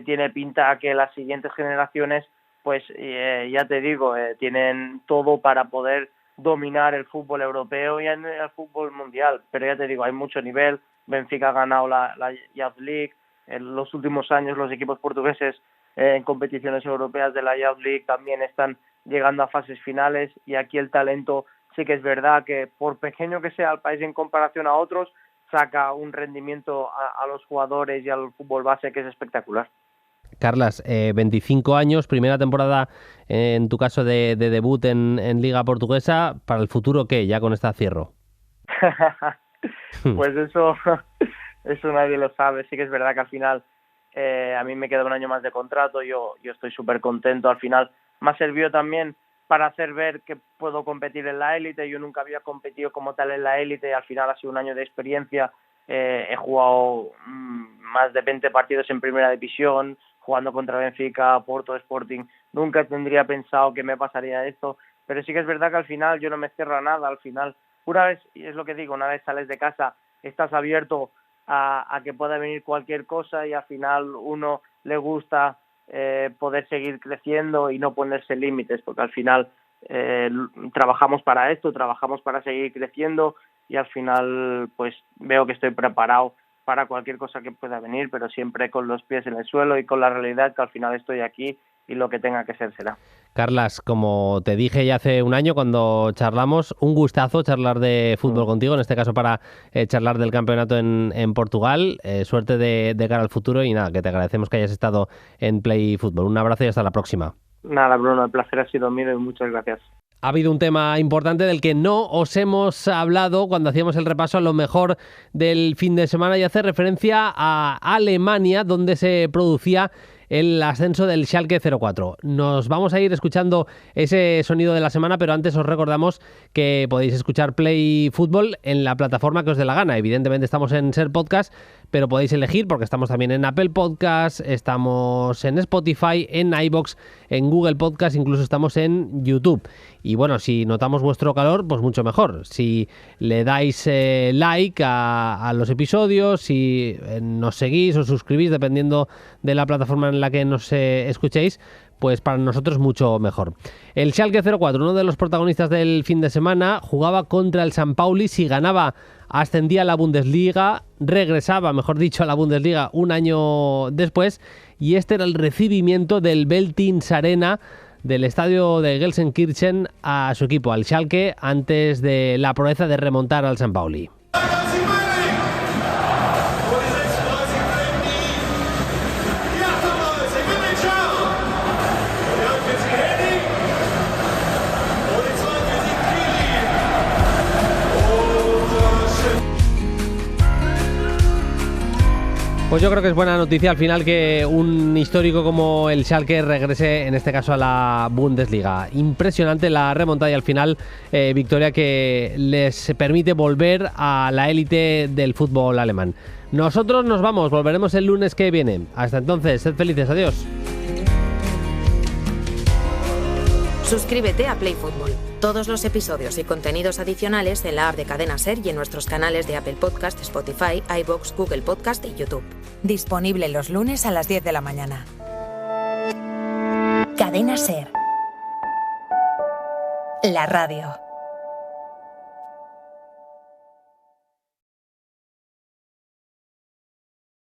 tiene pinta a que las siguientes generaciones, pues ya te digo, tienen todo para poder dominar el fútbol europeo y el fútbol mundial. Pero ya te digo, hay mucho nivel. Benfica ha ganado la Youth League. En los últimos años los equipos portugueses en competiciones europeas de la Youth League también están llegando a fases finales, y aquí el talento sí que es verdad que, por pequeño que sea el país en comparación a otros, saca un rendimiento a los jugadores y al fútbol base que es espectacular. Carlas, 25 años, primera temporada en tu caso de debut en Liga Portuguesa. ¿Para el futuro qué? Ya con esta cierro. Pues eso nadie lo sabe. Sí que es verdad que al final a mí me queda un año más de contrato, yo estoy súper contento. Al final me ha servido también para hacer ver que puedo competir en la élite. Yo nunca había competido como tal en la élite, al final ha sido un año de experiencia. He jugado más de 20 partidos en primera división, jugando contra Benfica, Porto, Sporting. Nunca tendría pensado que me pasaría esto, pero sí que es verdad que al final yo no me cierro a nada. Al final, una vez, y es lo que digo, una vez sales de casa, estás abierto a que pueda venir cualquier cosa, y al final uno le gusta poder seguir creciendo y no ponerse límites, porque al final trabajamos para esto, trabajamos para seguir creciendo, y al final pues veo que estoy preparado para cualquier cosa que pueda venir, pero siempre con los pies en el suelo y con la realidad que al final estoy aquí y lo que tenga que ser será. Carlas, como te dije ya hace un año cuando charlamos, un gustazo charlar de fútbol contigo, en este caso para charlar del campeonato en Portugal. Suerte de cara al futuro y nada, que te agradecemos que hayas estado en Play Fútbol. Un abrazo y hasta la próxima. Nada, Bruno, el placer ha sido mío y muchas gracias. Ha habido un tema importante del que no os hemos hablado cuando hacíamos el repaso a lo mejor del fin de semana, y hace referencia a Alemania, donde se producía el ascenso del Schalke 04. Nos vamos a ir escuchando ese sonido de la semana, pero antes os recordamos que podéis escuchar Play Fútbol en la plataforma que os dé la gana. Evidentemente estamos en Ser Podcast, pero podéis elegir porque estamos también en Apple Podcast, estamos en Spotify, en iVoox, en Google Podcast, incluso estamos en YouTube. Y bueno, si notamos vuestro calor, pues mucho mejor. Si le dais like a los episodios, si nos seguís o suscribís, dependiendo de la plataforma en la que nos escuchéis, pues para nosotros mucho mejor. El Schalke 04, uno de los protagonistas del fin de semana, jugaba contra el San Pauli. Si ganaba, ascendía a la Bundesliga, regresaba, mejor dicho, a la Bundesliga un año después, y este era el recibimiento del Veltins Arena, del estadio de Gelsenkirchen, a su equipo, al Schalke, antes de la proeza de remontar al San Pauli. Pues yo creo que es buena noticia al final que un histórico como el Schalke regrese, en este caso, a la Bundesliga. Impresionante la remontada y al final victoria que les permite volver a la élite del fútbol alemán. Nosotros nos vamos, volveremos el lunes que viene. Hasta entonces, sed felices, adiós. Suscríbete a Play Fútbol. Todos los episodios y contenidos adicionales en la app de Cadena Ser y en nuestros canales de Apple Podcast, Spotify, iVoox, Google Podcast y YouTube. Disponible los lunes a las 10 de la mañana. Cadena Ser. La radio.